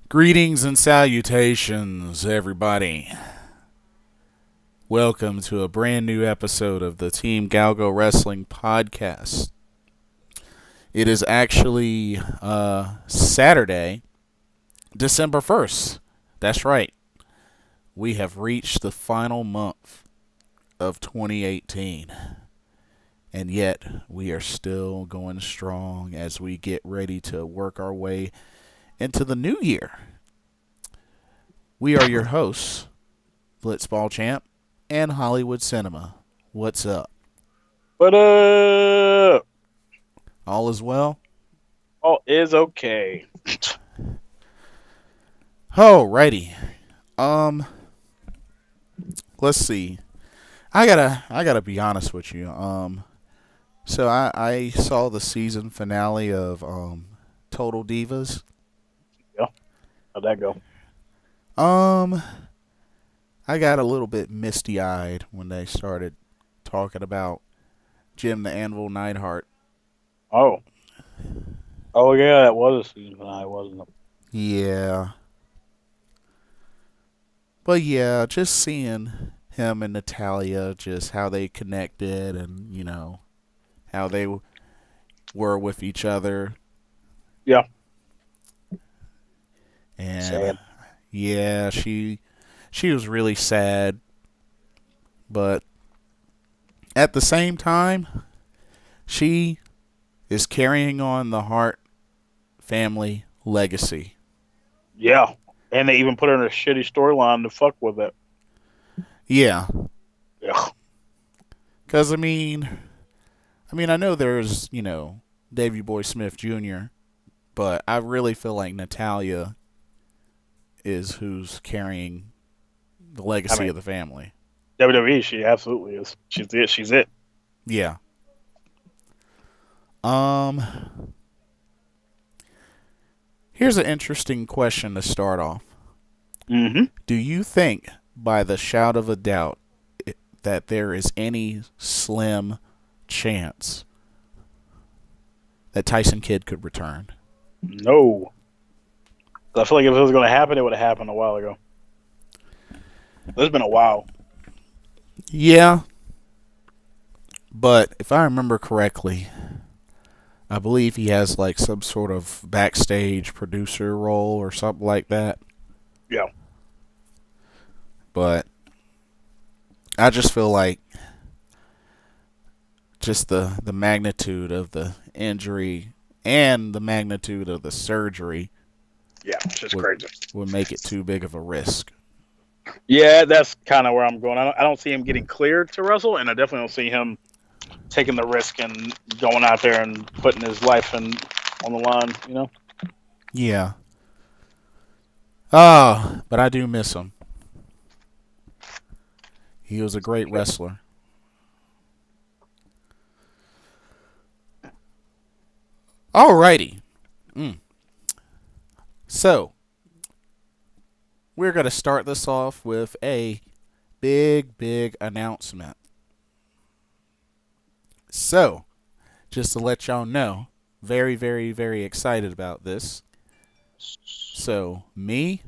Greetings and salutations, everybody. Welcome to a brand new episode of the Team GOWGO Wrestling Podcast. It is actually Saturday, December 1st. That's right. We have reached the final month of 2018. And yet, we are still going strong as we get ready to work our way into the new year. We are your hosts, Blitzball Champ and Hollywood Cinema. What's up? What up? All is well? All is okay. Alrighty. Let's see. I gotta be honest with you. So I saw the season finale of Total Divas. Yeah. How'd that go? Um, I got a little bit misty-eyed when they started talking about Jim the Anvil Neidhart. Oh. Oh yeah, that was a season finale, wasn't it? Yeah. But yeah, just seeing him and Natalia, just how they connected and, how they were with each other. Yeah. And Sad. yeah, she was really sad, but at the same time, she is carrying on the Hart family legacy. Yeah. And they even put her in a shitty storyline to fuck with it. Yeah, Yeah. because I know there's Davey Boy Smith Jr., but I really feel like Natalia is who's carrying the legacy of the family. WWE, she absolutely is. She's it. She's it. Yeah. Um. Here's an interesting question to start off. Mm-hmm. Do you think, by the shout of a doubt, that there is any slim chance that Tyson Kidd could return? No. I feel like if it was going to happen, it would have happened a while ago. It's been a while. Yeah. But if I remember correctly, I believe he has like some sort of backstage producer role or something like that. Yeah. But I just feel like just the magnitude of the injury and the magnitude of the surgery Yeah. It's just crazy. would make it too big of a risk. Yeah, that's kind of where I'm going. I don't see him getting cleared to wrestle, and I definitely don't see him taking the risk and going out there and putting his life on the line. Yeah. Oh, but I do miss him. He was a great wrestler. Alrighty. So, we're going to start this off with a big announcement. So, just to let y'all know, very excited about this. So, me,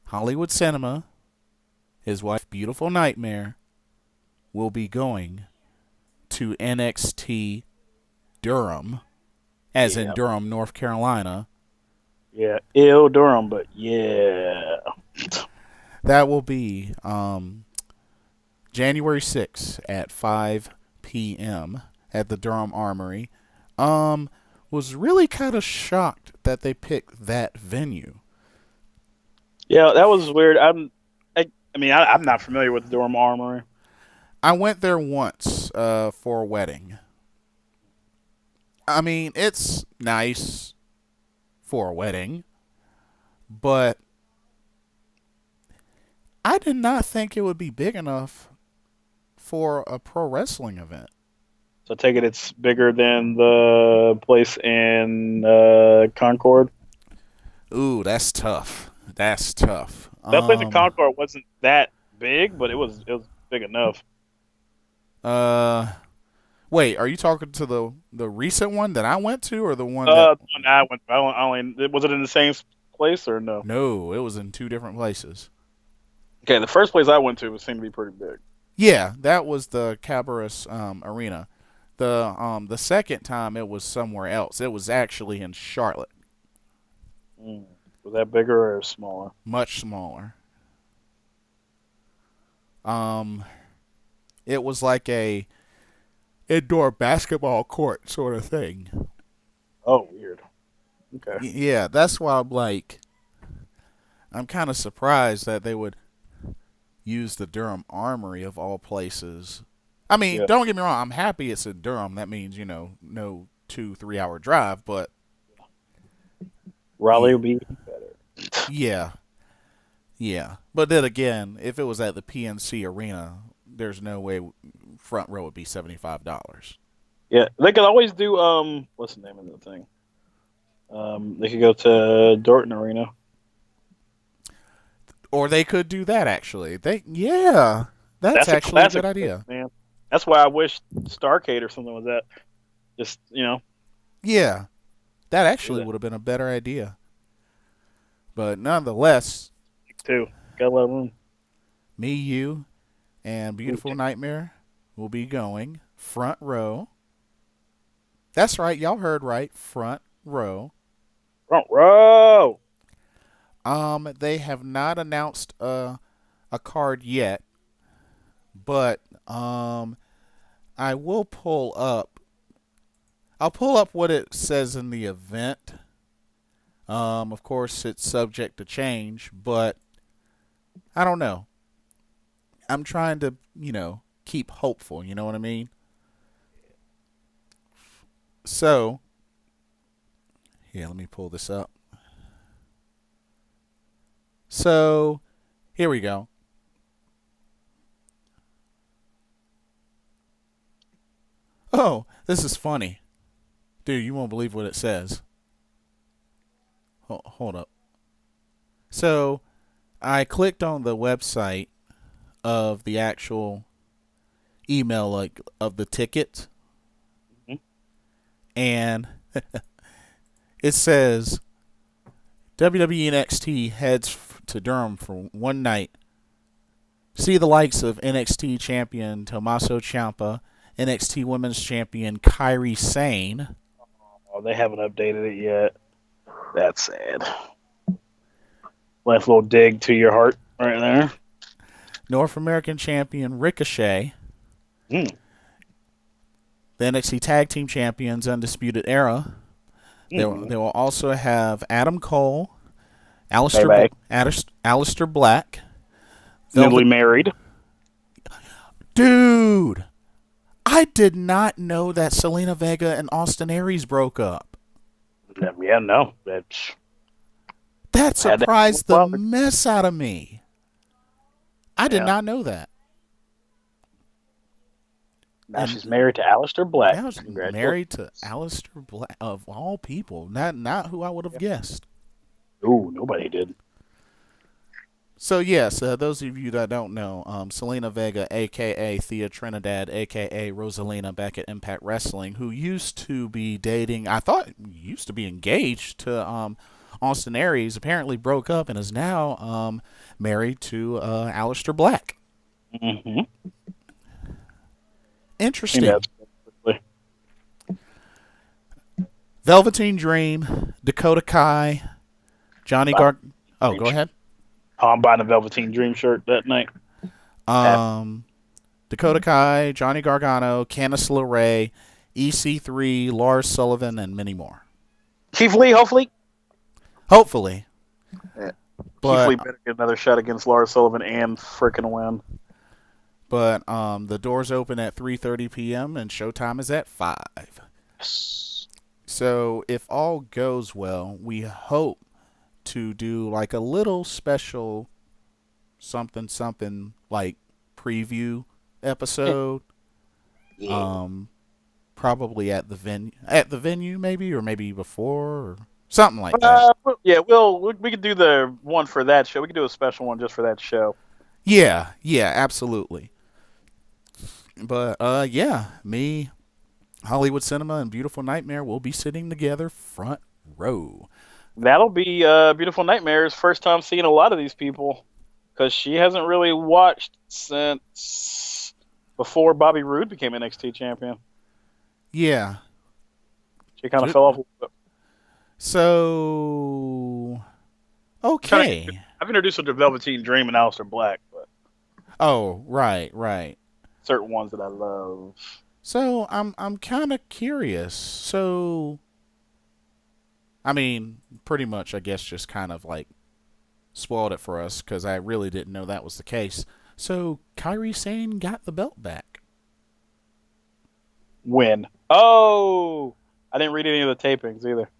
Hollywood Cinema, his wife, Beautiful Nightmare, will be going to NXT Durham, as in Durham, North Carolina. Yeah, ill Durham, but yeah. That will be January 6th at 5 p.m. at the Durham Armory. Was really kind of shocked that they picked that venue. Yeah, that was weird. I'm not familiar with the Durham Armory. I went there once for a wedding. I mean, it's nice for a wedding, but I did not think it would be big enough for a pro wrestling event. So I take it it's bigger than the place in Concord. Ooh, that's tough. That's tough. That place in Concord wasn't that big, but it was big enough. Wait, are you talking to the recent one that I went to, or the one that? The one I went. I only was it in the same place or no? No, it was in two different places. Okay, the first place I went to seemed to be pretty big. Yeah, that was the Cabarrus Arena. The second time it was somewhere else. It was actually in Charlotte. Mm. Was that bigger or smaller? Much smaller. It was like a indoor basketball court sort of thing. Oh, weird. Okay. Yeah, that's why I'm kind of surprised that they would use the Durham Armory of all places. I mean, Yeah. don't get me wrong, I'm happy it's in Durham. That means, no 2-3 hour drive, but Raleigh yeah, would be better. yeah. Yeah. But then again, if it was at the PNC Arena, there's no way front row would be $75. Yeah, they could always do what's the name of the thing? They could go to Dorton Arena. Or they could do that actually. That's A actually a classic good idea. place, man. That's why I wish Starcade or something was that. Just Yeah. That do actually that would have been a better idea. But nonetheless, too. Got a lot of room. me, you, and Beautiful Nightmare will be going front row. That's right, y'all heard right, front row. Front row. They have not announced a card yet, but I will pull up. I'll pull up what it says in the event. Of course, it's subject to change, but I don't know. I'm trying to, keep hopeful. You know what I mean? So, here, let me pull this up. So, here we go. Oh, this is funny. Dude, you won't believe what it says. Hold up. So, I clicked on the website of the actual email, like, of the ticket. Mm-hmm. And it says WWE NXT heads to Durham for one night. See the likes of NXT champion Tommaso Ciampa, NXT Women's Champion Kairi Sane. Oh, they haven't updated it yet. That's sad. Last little dig to your heart right there. North American Champion Ricochet. Mm. The NXT Tag Team Champions Undisputed Era. They will also have Adam Cole, Aleister Black. Newly married. Dude, I did not know that Selena Vega and Austin Aries broke up. Yeah, no. That surprised the mess out of me. I did not know that. Now she's married to Aleister Black. Now she's married to Aleister Black, of all people. Not who I would have guessed. Ooh, nobody did. So, yes, those of you that don't know, Selena Vega, a.k.a. Thea Trinidad, a.k.a. Rosalina, back at Impact Wrestling, who used to be dating, I thought used to be engaged to Austin Aries, apparently broke up and is now married to Aleister Black. Mm-hmm. Interesting. Velveteen Dream, Dakota Kai, Johnny Gargano. Oh, go ahead. I'm buying a Velveteen Dream shirt that night. Dakota Kai, Johnny Gargano, Candice LeRae, EC3, Lars Sullivan, and many more. Keith Lee, hopefully. Hopefully. Yeah. But, Keith Lee better get another shot against Lars Sullivan and freaking win. But the doors open at 3:30 p.m. and showtime is at 5. So if all goes well, we hope to do like a little special something like preview episode. Yeah. Probably at the venue maybe, or maybe before, or something like that. Yeah, we could do the one for that show. We could do a special one just for that show. Yeah, absolutely. But me, Hollywood Cinema, and Beautiful Nightmare will be sitting together front row. That'll be Beautiful Nightmare's first time seeing a lot of these people because she hasn't really watched since before Bobby Roode became NXT champion. Yeah. She kind of fell off a little bit. So, okay. I've introduced her to Velveteen Dream and Aleister Black, but Oh, right. certain ones that I love. So I'm kind of curious. So, I mean, pretty much, I guess, just kind of like spoiled it for us because I really didn't know that was the case. So, Kairi Sane got the belt back. When? Oh, I didn't read any of the tapings either.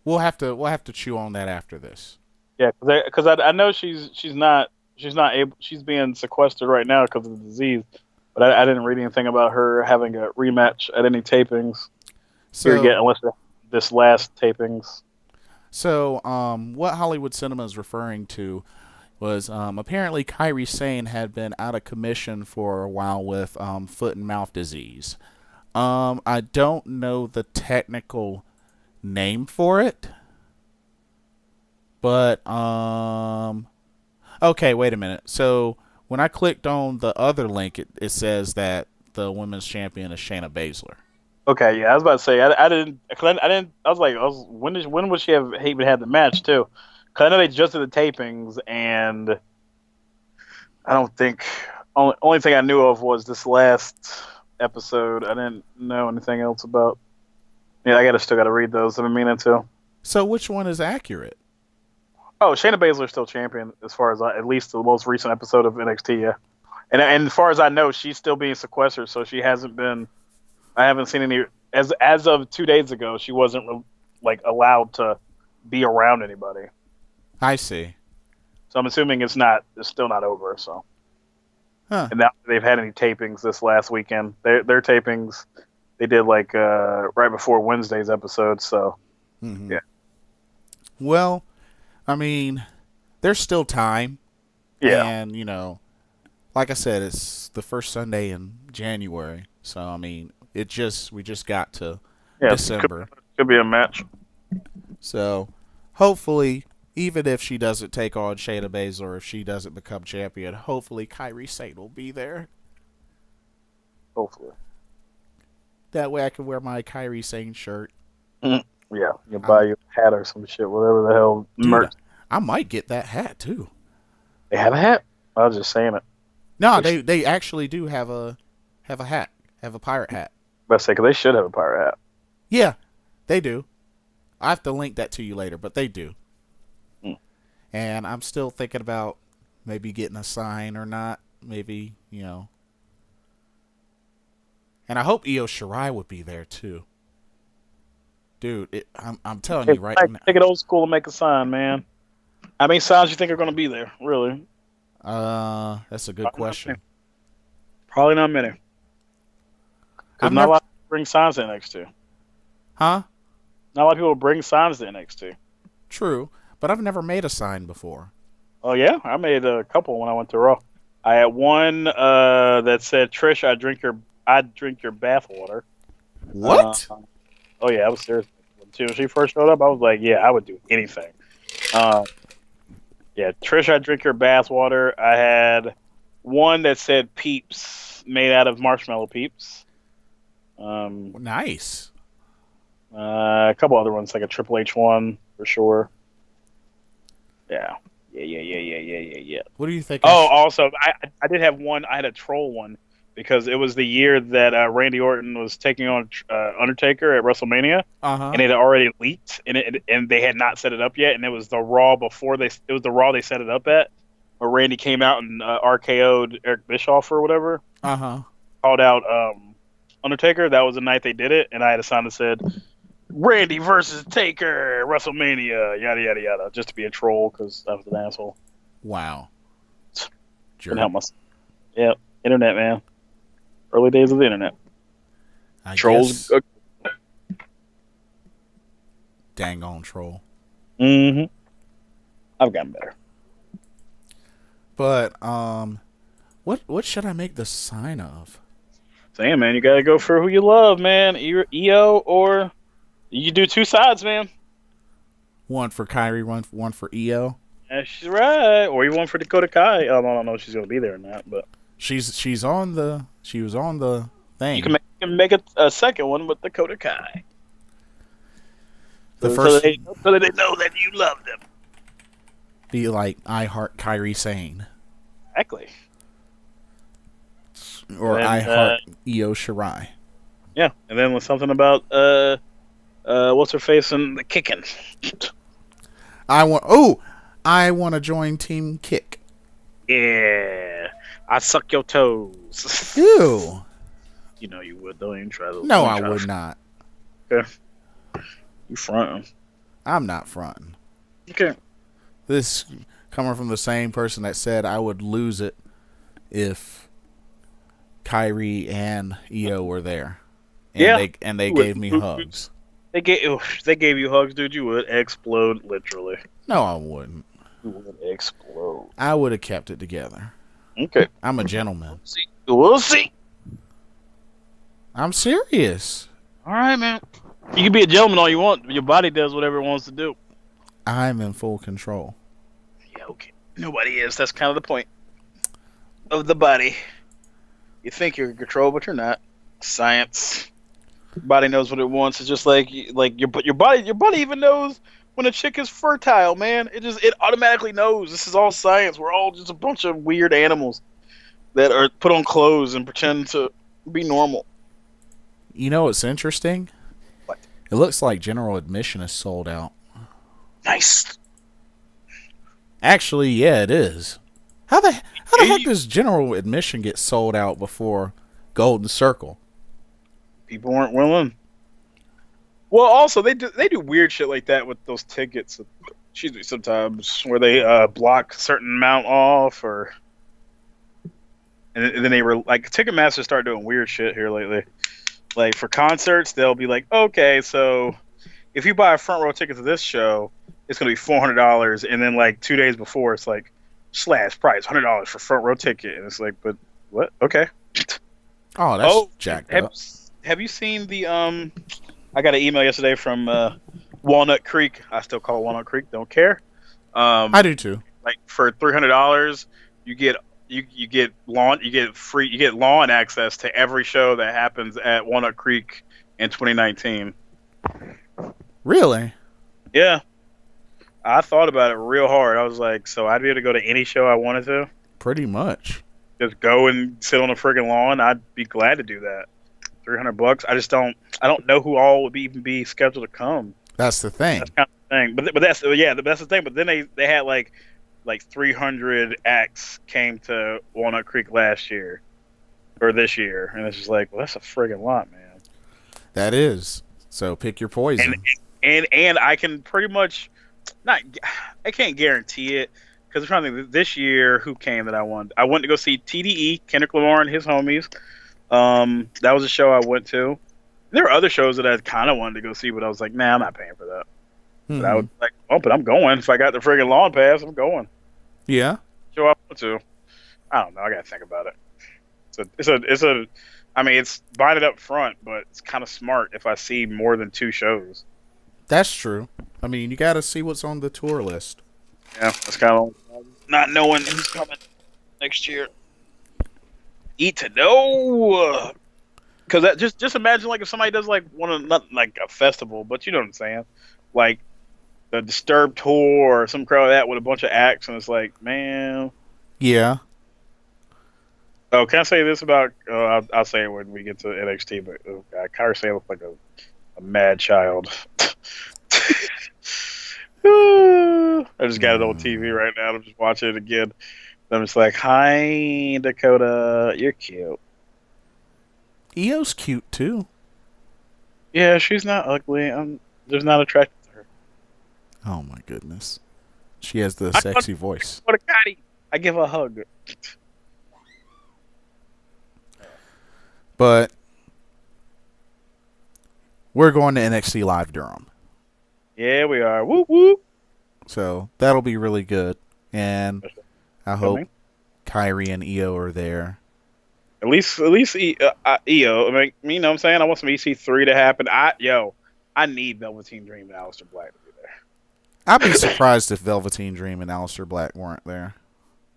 We'll have to chew on that after this. Yeah, because I know she's not able, she's being sequestered right now because of the disease, but I didn't read anything about her having a rematch at any tapings here yet, unless this last tapings. So, what Hollywood Cinema is referring to was apparently Kairi Sane had been out of commission for a while with foot and mouth disease. I don't know the technical name for it, but okay, wait a minute. So when I clicked on the other link, it says that the women's champion is Shayna Baszler. Okay, yeah, I was about to say I didn't. I was like, when would she have even had the match too? Because I know they just did the tapings, and I don't think only thing I knew of was this last episode. I didn't know anything else about. Yeah, I still got to read those. I've been meaning to. So which one is accurate? Oh, Shayna Baszler's still champion as far as at least the most recent episode of NXT. Yeah, and as far as I know, she's still being sequestered, so she hasn't been. I haven't seen any as of 2 days ago. She wasn't like allowed to be around anybody. I see. So I'm assuming it's still not over. So, huh? And now they've had any tapings this last weekend. Their tapings they did like right before Wednesday's episode. So, Mm-hmm. Yeah. Well, I mean, there's still time. Yeah. And like I said, it's the first Sunday in January. So I mean, we just got to December. Could be a match. So hopefully, even if she doesn't take on Shayna Baszler, or if she doesn't become champion, hopefully Kairi Sane will be there. Hopefully. That way I can wear my Kairi Sane shirt. Mm-hmm. Yeah, you buy you a hat or some shit, whatever the hell. Dude, merch. I might get that hat too. They have a hat? I was just saying it. No, they actually do have a hat, have a pirate hat. Let's say, because they should have a pirate hat. Yeah, they do. I have to link that to you later, but they do. And I'm still thinking about maybe getting a sign or not. Maybe, And I hope Io Shirai would be there too. Dude, I'm telling you right now. Take it old school and make a sign, man. How many signs you think are going to be there, really? That's a good question. Probably not many. Because not a lot of people bring signs to NXT. Huh? Not a lot of people bring signs to NXT. True, but I've never made a sign before. Oh, yeah? I made a couple when I went to Raw. I had one that said, Trish, I drink your bath water. What? Oh, yeah, I was serious. When she first showed up, I was like, yeah, I would do anything. Yeah, Trish, I drink your bath water. I had one that said Peeps, made out of marshmallow Peeps. Nice. A couple other ones, like a Triple H one, for sure. Yeah. What do you think? Also, I did have one. I had a troll one because it was the year that Randy Orton was taking on Undertaker at WrestleMania, and it had already leaked, and they had not set it up yet, and it was the Raw they set it up at, where Randy came out and RKO'd Eric Bischoff or whatever. Called out Undertaker. That was the night they did it, and I had a sign that said Randy versus Taker, WrestleMania, yada yada yada, just to be a troll because I was an asshole. Wow. Couldn't help myself. Yep, internet, man. Early days of the internet. Trolls. Dang on troll. Mm-hmm. I've gotten better. But what should I make the sign of? Damn, man, you gotta go for who you love, man. Either Io or You do two sides, man. One for Kyrie, one for Io. That's right. Or you one for Dakota Kai. I don't know if she's gonna be there or not, but she was on the thing. You can make a second one with Dakota Kai. So they know that you love them. Be like, I heart Kyrie Sane. Exactly. Or I heart Io Shirai. Yeah, and then with something about what's her face and the kicking. I want to join Team Kick. Yeah, I suck your toes. Ew. You know you would. Don't even try to. No, I would not. Okay. You fronting. I'm not fronting. Okay. This coming from the same person that said I would lose it if Kyrie and Io were there. And they gave me hugs. They gave you hugs, dude. You would explode, literally. No, I wouldn't. You would explode. I would have kept it together. Okay. I'm a gentleman. We'll see. I'm serious. All right, man. You can be a gentleman all you want. Your body does whatever it wants to do. I'm in full control. Yeah, okay. Nobody is. That's kind of the point of the body. You think you're in control, but you're not. Science. Your body knows what it wants. It's just like your body even knows when a chick is fertile, man. It automatically knows. This is all science. We're all just a bunch of weird animals that are put on clothes and pretend to be normal. You know what's interesting? What? It looks like general admission is sold out. Nice. Actually, yeah, it is. How the heck does general admission get sold out before Golden Circle? People weren't willing. Well, also they do weird shit like that with those tickets. Excuse me, sometimes where they block a certain amount off, and then they were like Ticketmaster started doing weird shit here lately. Like for concerts, they'll be like, okay, so if you buy a front row ticket to this show, it's gonna be $400, and then like 2 days before, it's like slash price $100 for front row ticket, and it's like, but what? Okay. Oh, that's jacked up. Have you seen the I got an email yesterday from Walnut Creek. I still call it Walnut Creek. Don't care. I do too. Like for $300, you get lawn access to every show that happens at Walnut Creek in 2019. Really? Yeah. I thought about it real hard. I was like, so I'd be able to go to any show I wanted to? Pretty much. Just go and sit on a friggin' lawn. I'd be glad to do that. $300. I don't know who all would even be scheduled to come. That's the thing. That's kind of the thing. But that's the thing. But then they had like 300 acts came to Walnut Creek last year or this year, and it's just like, well, that's a friggin' lot, man. That is. So pick your poison. And I can pretty much I can't guarantee it because I'm trying to think. This year, who came that I wanted? I went to go see TDE, Kendrick Lamar and his homies. That was a show I went to. There were other shows that I kind of wanted to go see, but I was like, nah, I'm not paying for that. But I was like, oh, but I'm going. If I got the friggin' lawn pass, I'm going. Yeah. Show I want to. I don't know. I gotta think about it. I mean, it's buying it up front, but it's kind of smart if I see more than 2 shows. That's true. I mean, you got to see what's on the tour list. Yeah, that's kind of not knowing who's coming next year. Eat to know. Because just imagine like if somebody does like not like a festival, but you know what I'm saying, like the Disturbed tour or some crowd like that with a bunch of acts, and it's like, man. Yeah. Oh, can I say this about? I'll say it when we get to NXT, but Kyrie Sane looked like a mad child. I just got it on TV right now. I'm just watching it again. I'm just like, hi, Dakota, you're cute. Io's cute too. Yeah, she's not ugly. I'm just not attracted to her. Oh my goodness, she has the sexy voice. What a catty! I give her a hug. But we're going to NXT Live Durham. Yeah, we are. Whoop whoop. So that'll be really good, and I hope Kyrie and Io are there. At least Io. I mean, you know what I'm saying? I want some EC3 to happen. I need Velveteen Dream and Aleister Black to be there. I'd be surprised if Velveteen Dream and Aleister Black weren't there.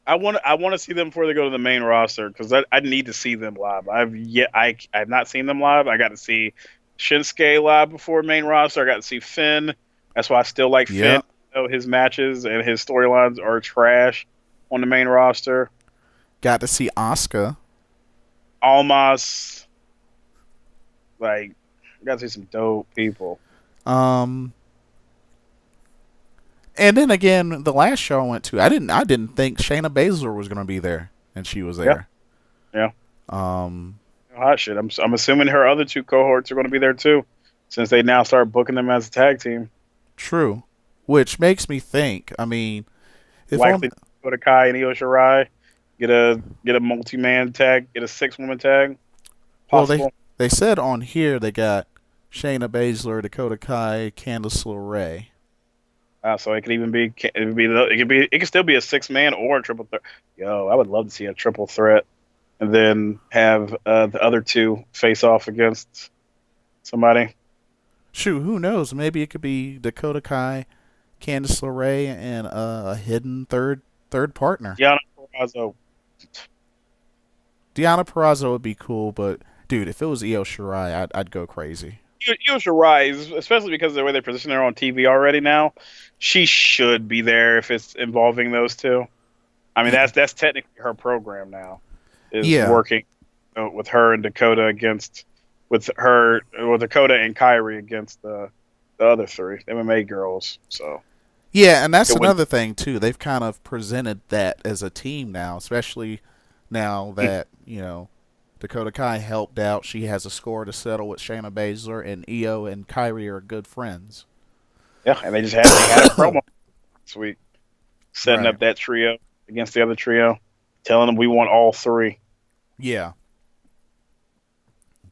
I want to see them before they go to the main roster because I need to see them live. I've not seen them live. I got to see Shinsuke live before main roster. I got to see Finn. That's why I still like Finn. You know, his matches and his storylines are trash on the main roster. Got to see Asuka. Almas. Like, got to see some dope people. And then again, the last show I went to, I didn't think Shayna Baszler was going to be there, and she was there. Yeah. Hot shit. I'm assuming her other two cohorts are going to be there too, since they now start booking them as a tag team. True, which makes me think. I mean, if likely go to Kai and Io Shirai, get a multi-man tag, get a 6-woman tag. Possible. Well, they said on here they got Shayna Baszler, Dakota Kai, Candice LeRae. So it could even be it could still be a 6-man or a triple threat. Yo, I would love to see a triple threat, and then have the other two face off against somebody. Shoot, who knows? Maybe it could be Dakota Kai, Candice LeRae, and a hidden third partner. Deonna Purrazzo. Deonna Purrazzo would be cool, but dude, if it was Io Shirai, I'd go crazy. Io Shirai, especially because of the way they position her on TV already now, she should be there if it's involving those two. I mean, that's technically her program now, is working with her and Dakota with Dakota and Kyrie against the other three MMA girls. So yeah, and that's another thing too. They've kind of presented that as a team now, especially now that Dakota Kai helped out. She has a score to settle with Shayna Baszler, and Io and Kyrie are good friends. Yeah, and they had a promo this week, setting up that trio against the other trio, telling them we want all three. Yeah,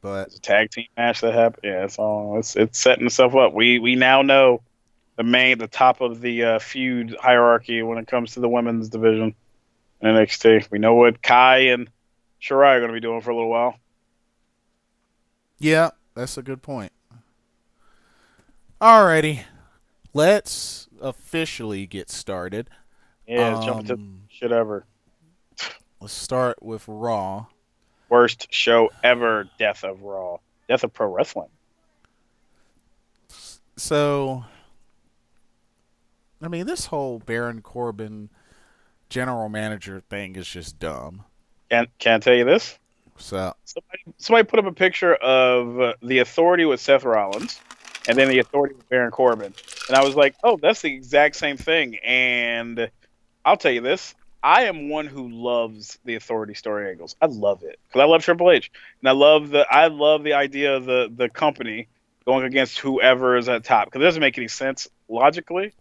but it's a tag team match that happened. Yeah, it's setting itself up. We now know the top of the feud hierarchy when it comes to the women's division in NXT. We know what Kai and Shirai are going to be doing for a little while. Yeah, that's a good point. Alrighty, let's officially get started. Yeah, jump into shit ever. Let's start with Raw. Worst show ever, Death of Raw. Death of Pro Wrestling. So, I mean, this whole Baron Corbin general manager thing is just dumb. Can I tell you this? So somebody put up a picture of the Authority with Seth Rollins, and then the Authority with Baron Corbin, and I was like, "Oh, that's the exact same thing." And I'll tell you this: I am one who loves the Authority story angles. I love it because I love Triple H, and I love the idea of the company going against whoever is at top because it doesn't make any sense logically.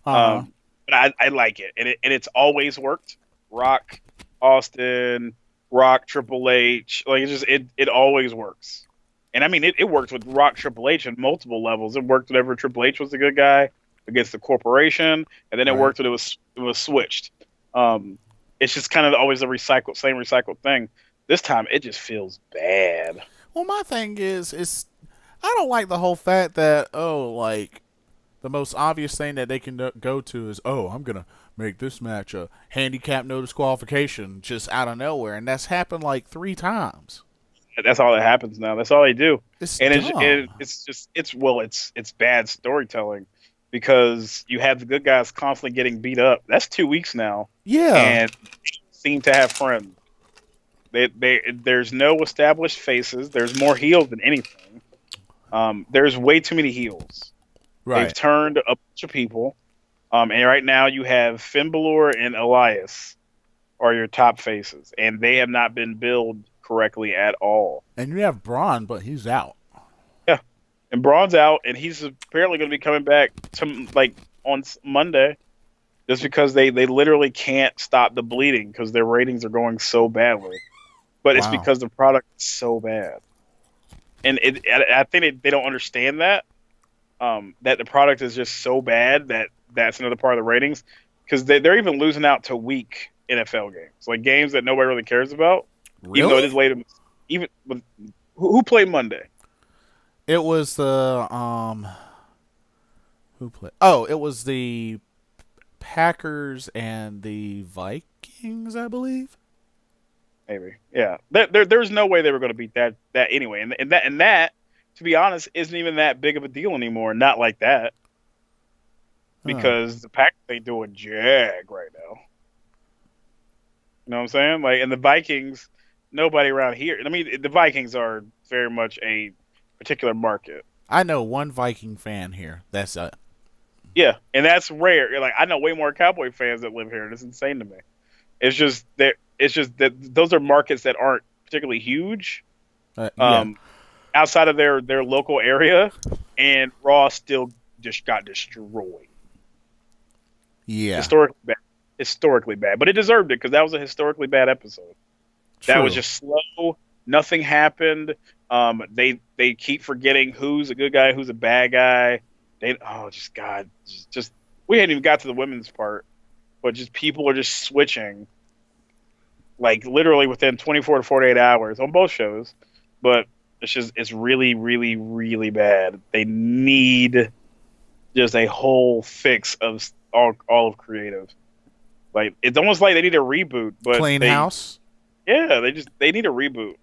But I like it, and it's always worked. Rock, Austin, Rock, Triple H, like it always works. And I mean, it worked with Rock, Triple H at multiple levels. It worked whenever Triple H was the good guy against the corporation, and then it worked when it was switched. It's just kind of always the same recycled thing. This time, it just feels bad. Well, my thing is I don't like the whole fact that the most obvious thing that they can go to is, I'm gonna make this match a handicap no disqualification just out of nowhere, and that's happened like 3 times. That's all that happens now. That's all they do. It's bad storytelling because you have the good guys constantly getting beat up. That's 2 weeks now. Yeah, and they seem to have friends. There's no established faces. There's more heels than anything. There's way too many heels. Right. They've turned a bunch of people. And right now you have Finn Balor and Elias are your top faces, and they have not been billed correctly at all. And you have Braun, but he's out. Yeah, and Braun's out, and he's apparently going to be coming back on Monday, just because they literally can't stop the bleeding because their ratings are going so badly. But it's because the product is so bad, and I think they don't understand that the product is just so bad that's another part of the ratings, because they're even losing out to weak NFL games, like games that nobody really cares about. Really? Even though it is late, even who played Monday? It was the who played? Oh, it was the Packers and the Vikings, I believe. Maybe, yeah. There's no way they were going to beat that anyway, and that, to be honest, isn't even that big of a deal anymore. Not like that, Huh. because the Packers ain't doing jag right now. You know what I'm saying? Like, and the Vikings, nobody around here. I mean, the Vikings are very much a particular market. I know one Viking fan here. That's a Yeah, and that's rare. You're like, I know way more Cowboy fans that live here, and it's insane to me. It's just that those are markets that aren't particularly huge, yeah, um, outside of their local area, and Raw still just got destroyed. yeah. Historically bad, but it deserved it because that was a historically bad episode. That was True. just slow. Nothing happened. They keep forgetting who's a good guy, who's a bad guy. Just God, just we hadn't even got to the women's part, but just people are just switching, like literally within 24 to 48 hours on both shows. But it's really, really, really bad. They need just a whole fix of all of creative. Like, it's almost like they need a reboot, but Clean house. they need a reboot.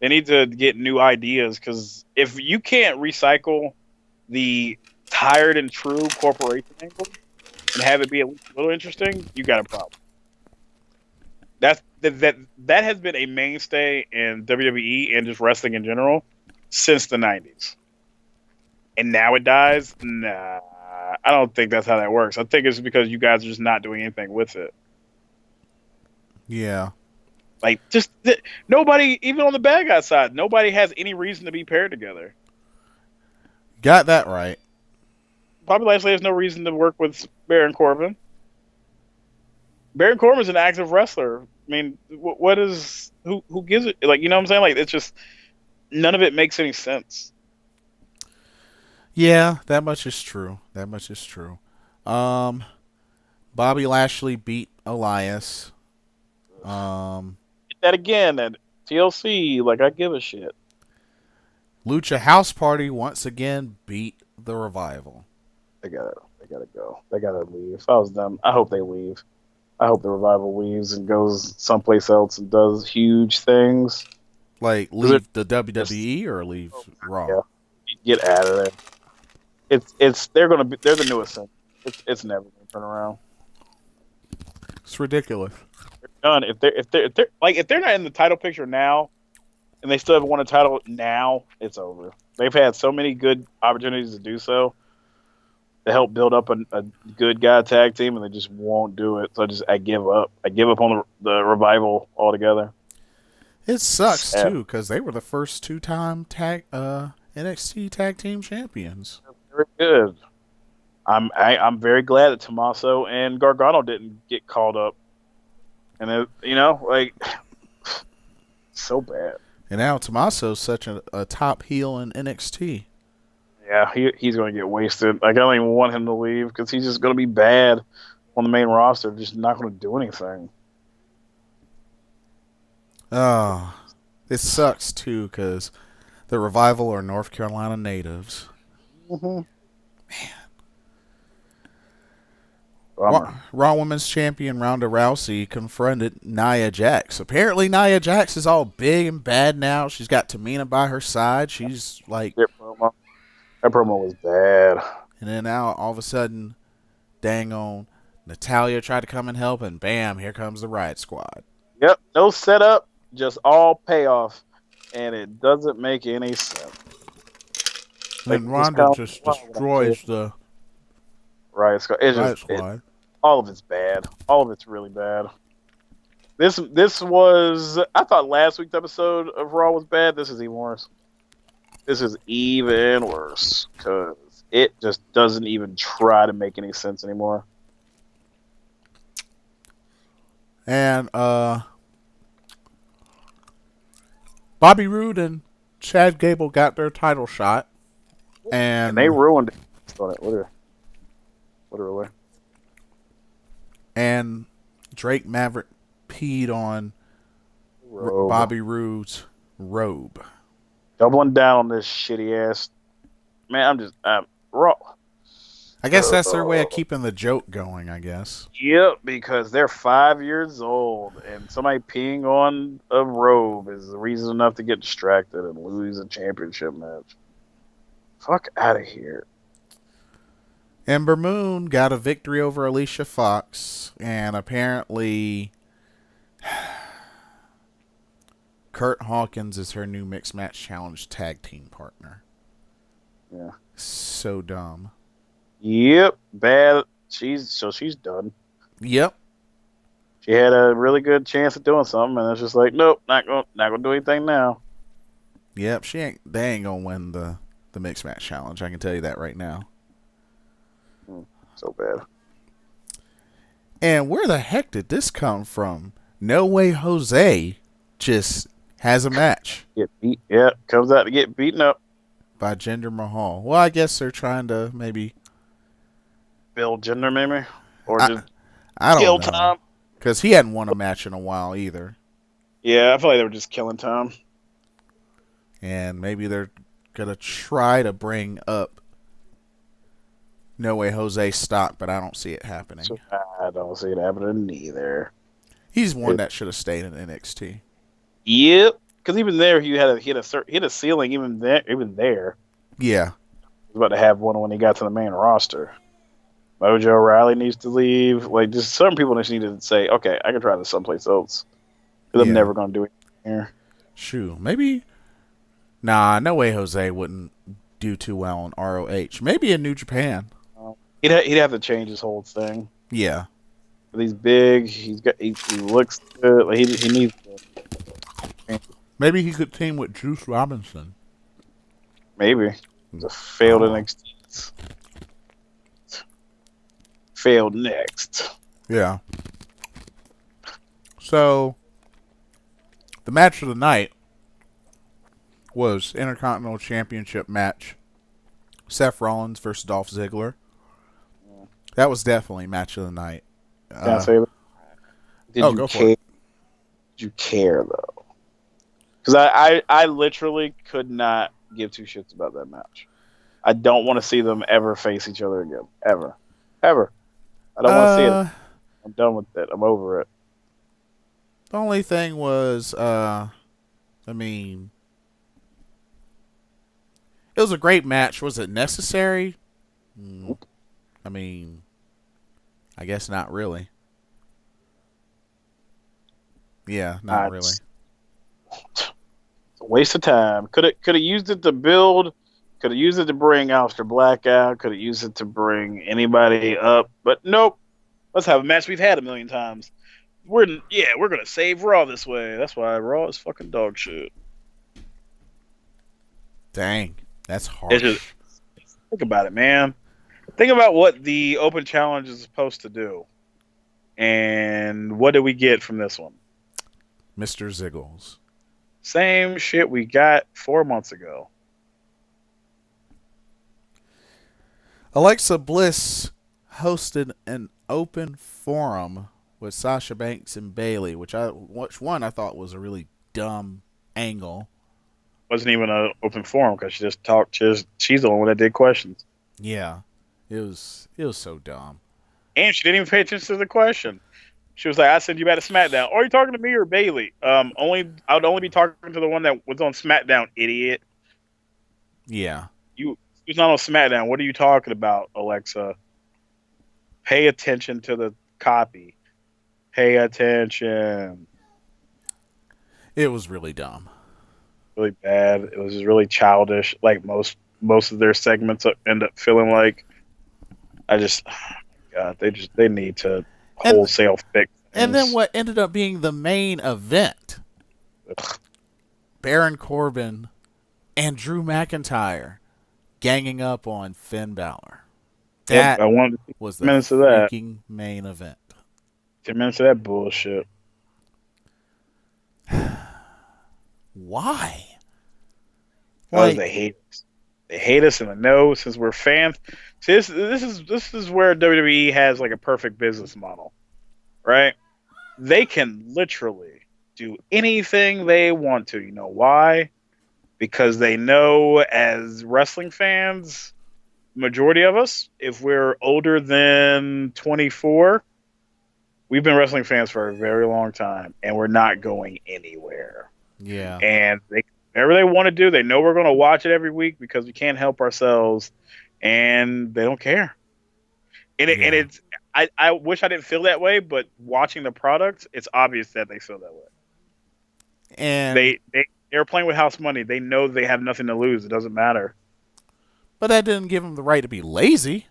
They need to get new ideas, because if you can't recycle the tired and true corporation angle and have it be a little interesting, you got a problem. That has been a mainstay in WWE and just wrestling in general since the 90s. And now it dies? Nah, I don't think that's how that works. I think it's because you guys are just not doing anything with it. Yeah. Like, nobody, even on the bad guy side, nobody has any reason to be paired together. Got that right. Bobby Lashley has no reason to work with Baron Corbin. Baron Corbin's an active wrestler. I mean, what is who gives it? Like, you know what I'm saying? Like, it's just none of it makes any sense. Yeah, that much is true. That much is true. Um, Bobby Lashley beat Elias. Get that again at TLC. Like, I give a shit. Lucha House Party once again beat the Revival. They gotta go. They gotta leave. If I was them, I hope they leave. I hope the Revival leaves and goes someplace else and does huge things. Like, leave the WWE or leave Raw? Yeah, get out of there. They're the newest thing. It's never gonna turn around. It's ridiculous. They're done. If they're not in the title picture now, and they still haven't won a title now, it's over. They've had so many good opportunities to do so, to help build up a good guy tag team, and they just won't do it. So I give up. I give up on the Revival altogether. It sucks too, because they were the first two-time NXT Tag Team Champions. Very good. I'm very glad that Tommaso and Gargano didn't get called up, and so bad. And now Tommaso's such a top heel in NXT. Yeah, he's going to get wasted. Like, I don't even want him to leave, because he's just going to be bad on the main roster. Just not going to do anything. Oh, it sucks too, because the Revival are North Carolina natives. Mm-hmm. Man. Raw Women's Champion Ronda Rousey confronted Nia Jax. Apparently, Nia Jax is all big and bad now. She's got Tamina by her side. She's like... That promo was bad. And then now, all of a sudden, dang on, Natalya tried to come and help, and bam, here comes the Riot Squad. Yep, no setup, just all payoff, and it doesn't make any sense. And Ronda just destroys the Riot Squad. Riot Squad. All of it's bad. All of it's really bad. This was... I thought last week's episode of Raw was bad. This is even worse. This is even worse, because it just doesn't even try to make any sense anymore. And Bobby Roode and Chad Gable got their title shot, and they ruined it. Literally. And Drake Maverick peed on Bobby Roode's robe. Doubling down on this shitty ass man, raw. I guess that's their way of keeping the joke going, I guess. Yep, because they're 5 years old, and somebody peeing on a robe is reason enough to get distracted and lose a championship match. Fuck out of here. Ember Moon got a victory over Alicia Fox, and apparently Kurt Hawkins is her new Mixed Match Challenge tag team partner. Yeah. So dumb. Yep, bad. She's done. Yep. She had a really good chance of doing something, and it's just like, nope, not gonna do anything now. Yep, they ain't gonna win the Mixed Match Challenge. I can tell you that right now. So bad. And where the heck did this come from? No Way Jose just has a match. Comes out to get beaten up by Jinder Mahal. Well, I guess they're trying to maybe build Jinder, maybe, or just I don't kill know. Tom, because he hadn't won a match in a while either. Yeah, I feel like they were just killing Tom. And maybe they're gonna try to bring up No Way Jose stock, but I don't see it happening. I don't see it happening either. He's one that should have stayed in NXT. Yep, because even there, he hit a ceiling. Even there. Yeah, he was about to have one when he got to the main roster. Mojo Rawley needs to leave. Like, just some people just need to say, "Okay, I can try this someplace else." Because I'm never going to do it here. Shoot, maybe. Nah, No Way Jose wouldn't do too well in ROH. Maybe in New Japan. He'd have to change his whole thing. Yeah. But he's big. He looks good. Like he needs to. Maybe he could team with Juice Robinson. Maybe. It's a failed NXT. Failed next. Yeah. So, the match of the night was Intercontinental Championship match. Seth Rollins versus Dolph Ziggler. That was definitely match of the night. Can I say that? Go for it. Did you care, though? Because I literally could not give two shits about that match. I don't want to see them ever face each other again. Ever. I don't want to see it. I'm done with it. I'm over it. The only thing was, it was a great match. Was it necessary? Nope. I guess not really. Yeah, not really. It's a waste of time. Could have used it to build. Could have used it to bring Aleister Black out. Could have used it to bring anybody up. But nope. Let's have a match we've had a million times. We're gonna save Raw this way. That's why Raw is fucking dog shit. Dang, that's harsh. Think about it, man. Think about what the Open Challenge is supposed to do. And what did we get from this one? Mr. Ziggles. Same shit we got 4 months ago. Alexa Bliss hosted an open forum with Sasha Banks and Bayley, which I thought was a really dumb angle. Wasn't even an open forum because she just talked. She's the one that did questions. Yeah, it was so dumb. And she didn't even pay attention to the question. She was like, "I said you back to SmackDown. Are you talking to me or Bayley? I would only be talking to the one that was on SmackDown, idiot." Yeah, He's not on SmackDown. What are you talking about, Alexa? Pay attention to the copy. Pay attention. It was really dumb. Really bad. It was just really childish. Like most of their segments end up feeling like. They need to wholesale fix things. And then what ended up being the main event? Ugh. Baron Corbin and Drew McIntyre ganging up on Finn Balor. That was the freaking main event. 10 minutes of that bullshit. Why? They hate us. They hate us, and I know since we're fans. See, this is where WWE has like a perfect business model, right? They can literally do anything they want to. You know why? because they know, as wrestling fans, majority of us, if we're older than 24, we've been wrestling fans for a very long time, and we're not going anywhere. Yeah. And whatever they want to do, they know we're going to watch it every week because we can't help ourselves, and they don't care. And it's I wish I didn't feel that way, but watching the product, it's obvious that they feel that way. And they're playing with house money. They know they have nothing to lose. It doesn't matter. But that didn't give them the right to be lazy.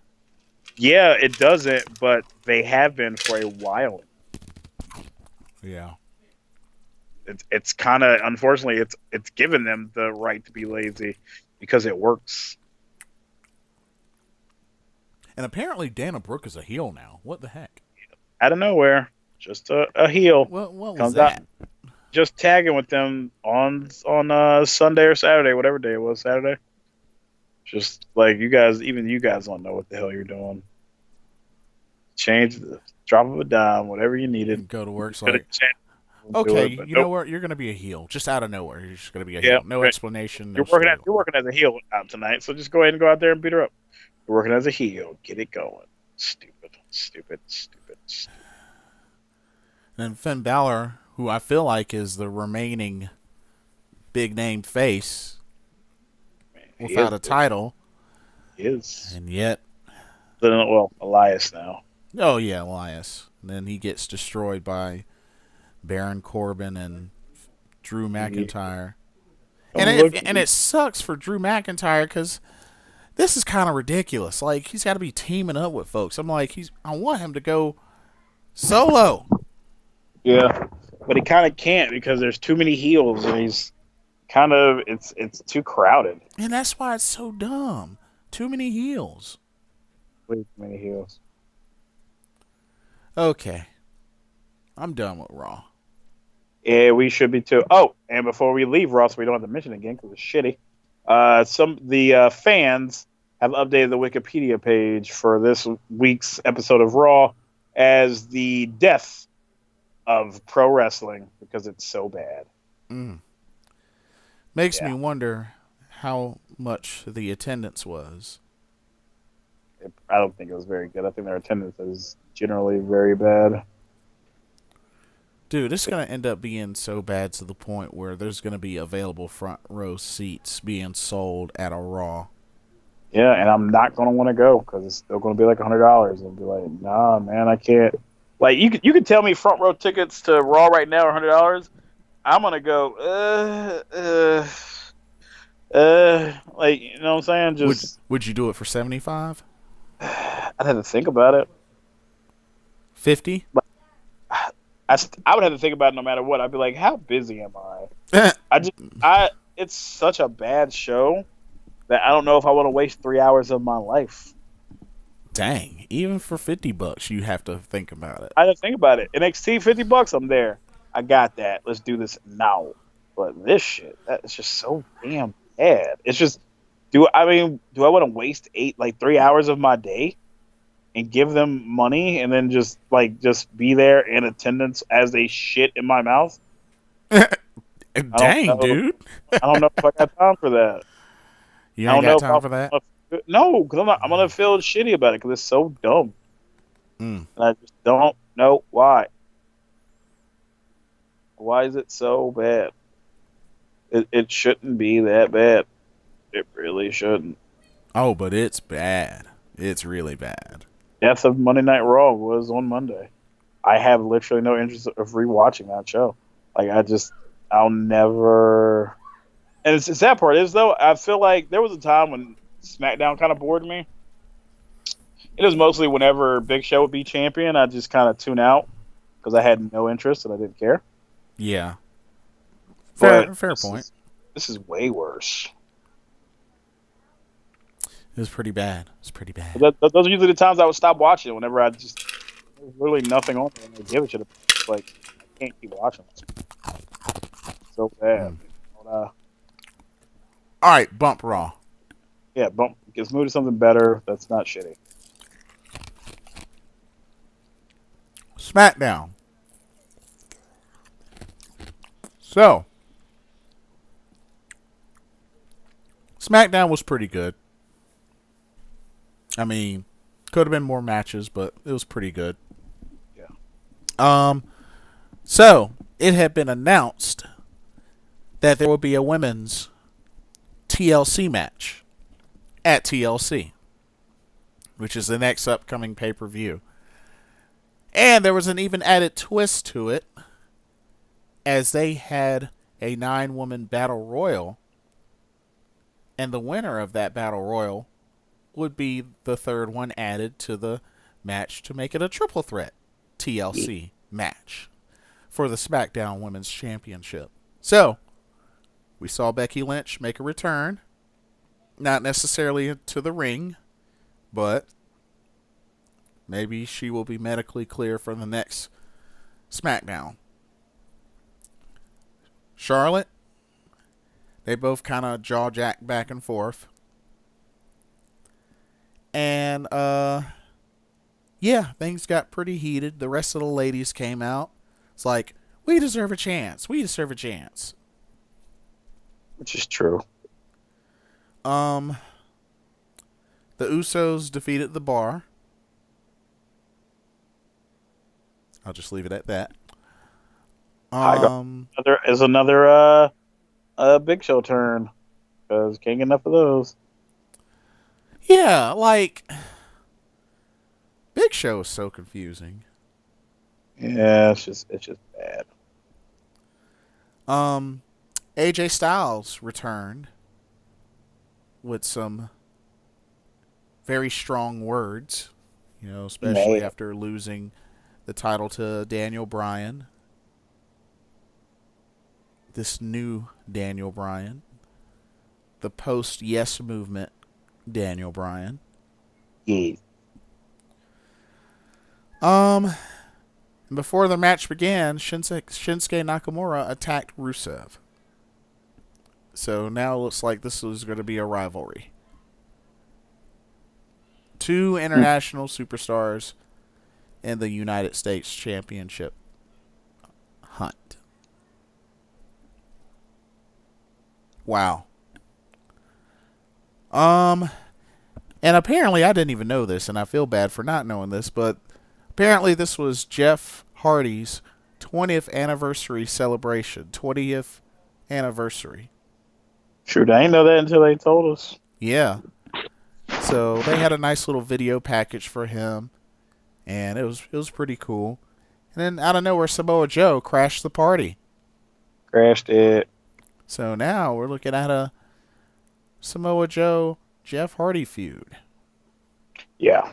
Yeah, it doesn't, but they have been for a while. Yeah. It's kind of, unfortunately, it's given them the right to be lazy because it works. And apparently Dana Brooke is a heel now. What the heck? Out of nowhere, just a heel. What was that? Just tagging with them on Sunday or Saturday, whatever day it was, Saturday. Just like even you guys don't know what the hell you're doing. Change the drop of a dime, whatever you needed. Go to work. Okay, you know what? You're going to be a heel, just out of nowhere. You're just going to be a heel. No explanation. No you're working as a heel tonight, so just go ahead and go out there and beat her up. You're working as a heel. Get it going. Stupid. And Finn Balor, who I feel like is the remaining big name face without a title. He is. And yet. Well, Elias now. Oh, yeah, Elias. And then he gets destroyed by Baron Corbin and Drew McIntyre. And it sucks for Drew McIntyre because this is kind of ridiculous. Like, he's got to be teaming up with folks. I'm like, I want him to go solo. Yeah, but he kind of can't because there's too many heels, and he's kind of it's too crowded. And that's why it's so dumb. Too many heels. Way too many heels. Okay, I'm done with Raw. Yeah, we should be too. Oh, and before we leave Raw, so we don't have to mention it again because it's shitty. The fans have updated the Wikipedia page for this week's episode of Raw as the death of pro wrestling because it's so bad. Makes me wonder how much the attendance was. I don't think it was very good. I think their attendance is generally very bad. Dude, it's going to end up being so bad to the point where there's going to be available front row seats being sold at a Raw. Yeah, and I'm not going to want to go because it's still going to be like $100. I'll be like, nah, man, I can't. Like, you could tell me front row tickets to Raw right now are $100. I'm going to go, like, you know what I'm saying? Just Would you do it for $75? I'd have to think about it. $50? I would have to think about it no matter what. I'd be like, how busy am I? It's such a bad show that I don't know if I want to waste 3 hours of my life. Dang, even for $50, you have to think about it. I have to think about it. NXT, $50, I'm there. I got that. Let's do this now. But this shit, that is just so damn bad. It's just, do I want to waste 3 hours of my day and give them money and then just be there in attendance as they shit in my mouth? Dang, dude. I don't know if I got time for that. You ain't got time for that? No, because I'm gonna feel shitty about it because it's so dumb. And I just don't know why. Why is it so bad? It shouldn't be that bad. It really shouldn't. Oh, but it's bad. It's really bad. Death of Monday Night Raw was on Monday. I have literally no interest of rewatching that show. Like, I'll never. And the sad part is, though, I feel like there was a time when SmackDown kind of bored me. It was mostly whenever Big Show would be champion, I just kind of tune out because I had no interest and I didn't care. Yeah. Fair point. This is way worse. It was pretty bad. Those are usually the times I would stop watching whenever there's literally nothing on there and I give a shit about it. Like, I can't keep watching this. So bad. All right, bump Raw. Yeah, bump. Let's move to something better that's not shitty. SmackDown. So, SmackDown was pretty good. I mean, could have been more matches, but it was pretty good. Yeah. So it had been announced that there will be a women's TLC match at TLC, which is the next upcoming pay-per-view. And there was an even added twist to it, as they had a 9-woman battle royal, and the winner of that battle royal would be the third one added to the match to make it a triple threat TLC match for the SmackDown Women's Championship. So, we saw Becky Lynch make a return. Not necessarily to the ring, but maybe she will be medically clear for the next SmackDown. Charlotte, they both kind of jaw-jacked back and forth. And, yeah, things got pretty heated. The rest of the ladies came out. It's like, we deserve a chance. We deserve a chance. Which is true. The Usos defeated the Bar. I'll just leave it at that. There's another Big Show turn, because can't get enough of those. Yeah, like, Big Show is so confusing. Yeah, it's just bad. AJ Styles returned with some very strong words, especially after losing the title to Daniel Bryan. This new Daniel Bryan. The post-Yes movement Daniel Bryan. Yeah. Before the match began, Shinsuke Nakamura attacked Rusev. So now it looks like this is going to be a rivalry. 2 international superstars in the United States Championship hunt. Wow. And apparently I didn't even know this, and I feel bad for not knowing this, but apparently this was Jeff Hardy's 20th anniversary celebration. 20th anniversary. Shoot, I didn't know that until they told us. Yeah. So they had a nice little video package for him, and it was pretty cool. And then out of nowhere, Samoa Joe crashed the party. Crashed it. So now we're looking at a Samoa Joe Jeff Hardy feud. Yeah.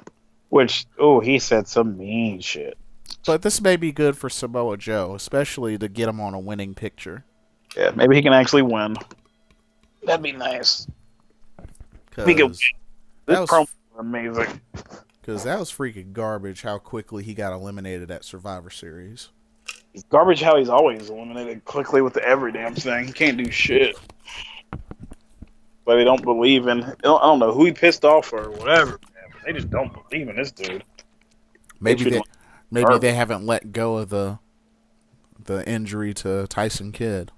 Which, he said some mean shit. But this may be good for Samoa Joe, especially to get him on a winning picture. Yeah, maybe he can actually win. That'd be nice. This promo was amazing. Because that was freaking garbage how quickly he got eliminated at Survivor Series. It's garbage how he's always eliminated quickly with every damn thing. He can't do shit. But they don't believe in... I don't know who he pissed off or whatever. But they just don't believe in this dude. Maybe they haven't let go of the injury to Tyson Kidd.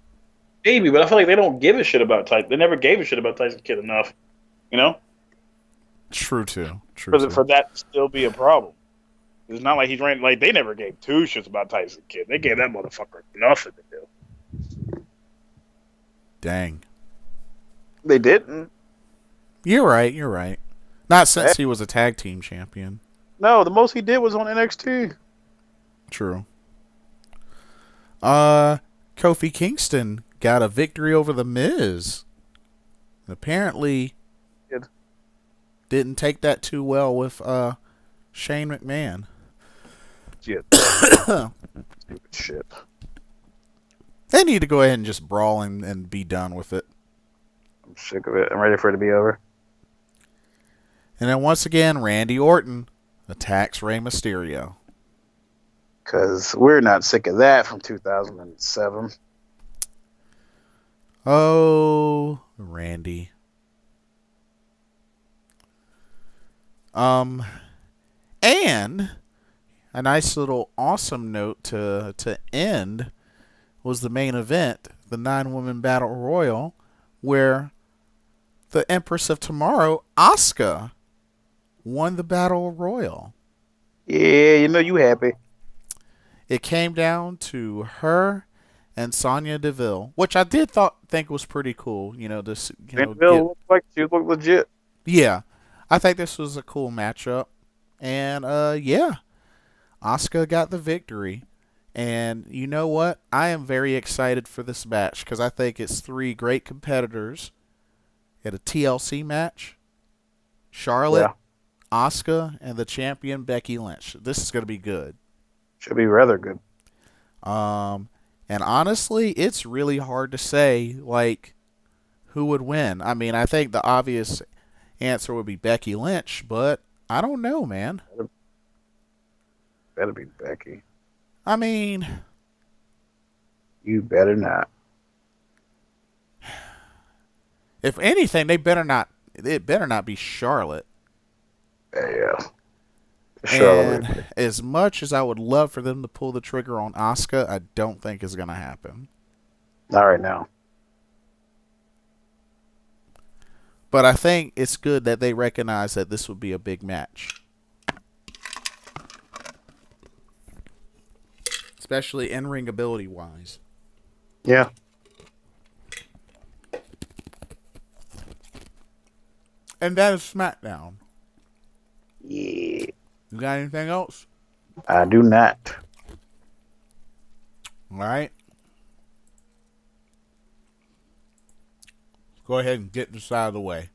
Maybe, but I feel like they don't give a shit about Tyson. They never gave a shit about Tyson Kidd enough. True too. For that to still be a problem. It's not like he's ran like they never gave 2 shits about Tyson Kidd. They gave that motherfucker nothing to do. Dang. They didn't. You're right. Not since he was a tag team champion. No, the most he did was on NXT. True. Kofi Kingston got a victory over The Miz. Apparently didn't take that too well with Shane McMahon. Yeah. Stupid shit. They need to go ahead and just brawl and be done with it. I'm sick of it. I'm ready for it to be over. And then once again, Randy Orton attacks Rey Mysterio. Because we're not sick of that from 2007. Oh, Randy. And a nice little awesome note to end was the main event, the 9-woman battle royal, where the Empress of Tomorrow, Asuka, won the Battle Royal. Yeah, you happy. It came down to her and Sonya Deville, which I think was pretty cool. Deville looked like she looked legit. Yeah, I think this was a cool matchup, and yeah, Asuka got the victory. And you know what? I am very excited for this match because I think it's three great competitors at a TLC match. Charlotte, Asuka, and the champion Becky Lynch. This is going to be good. Should be rather good. And honestly, it's really hard to say like who would win. I mean, I think the obvious answer would be Becky Lynch, but I don't know, man. Better be Becky. I mean, you better not. If anything, it better not be Charlotte. Yeah. Charlotte. And as much as I would love for them to pull the trigger on Asuka, I don't think it's going to happen. Not right now. But I think it's good that they recognize that this would be a big match. Especially in-ring ability-wise. Yeah. And that is SmackDown. Yeah. You got anything else? I do not. All right. Go ahead and get this out of the way.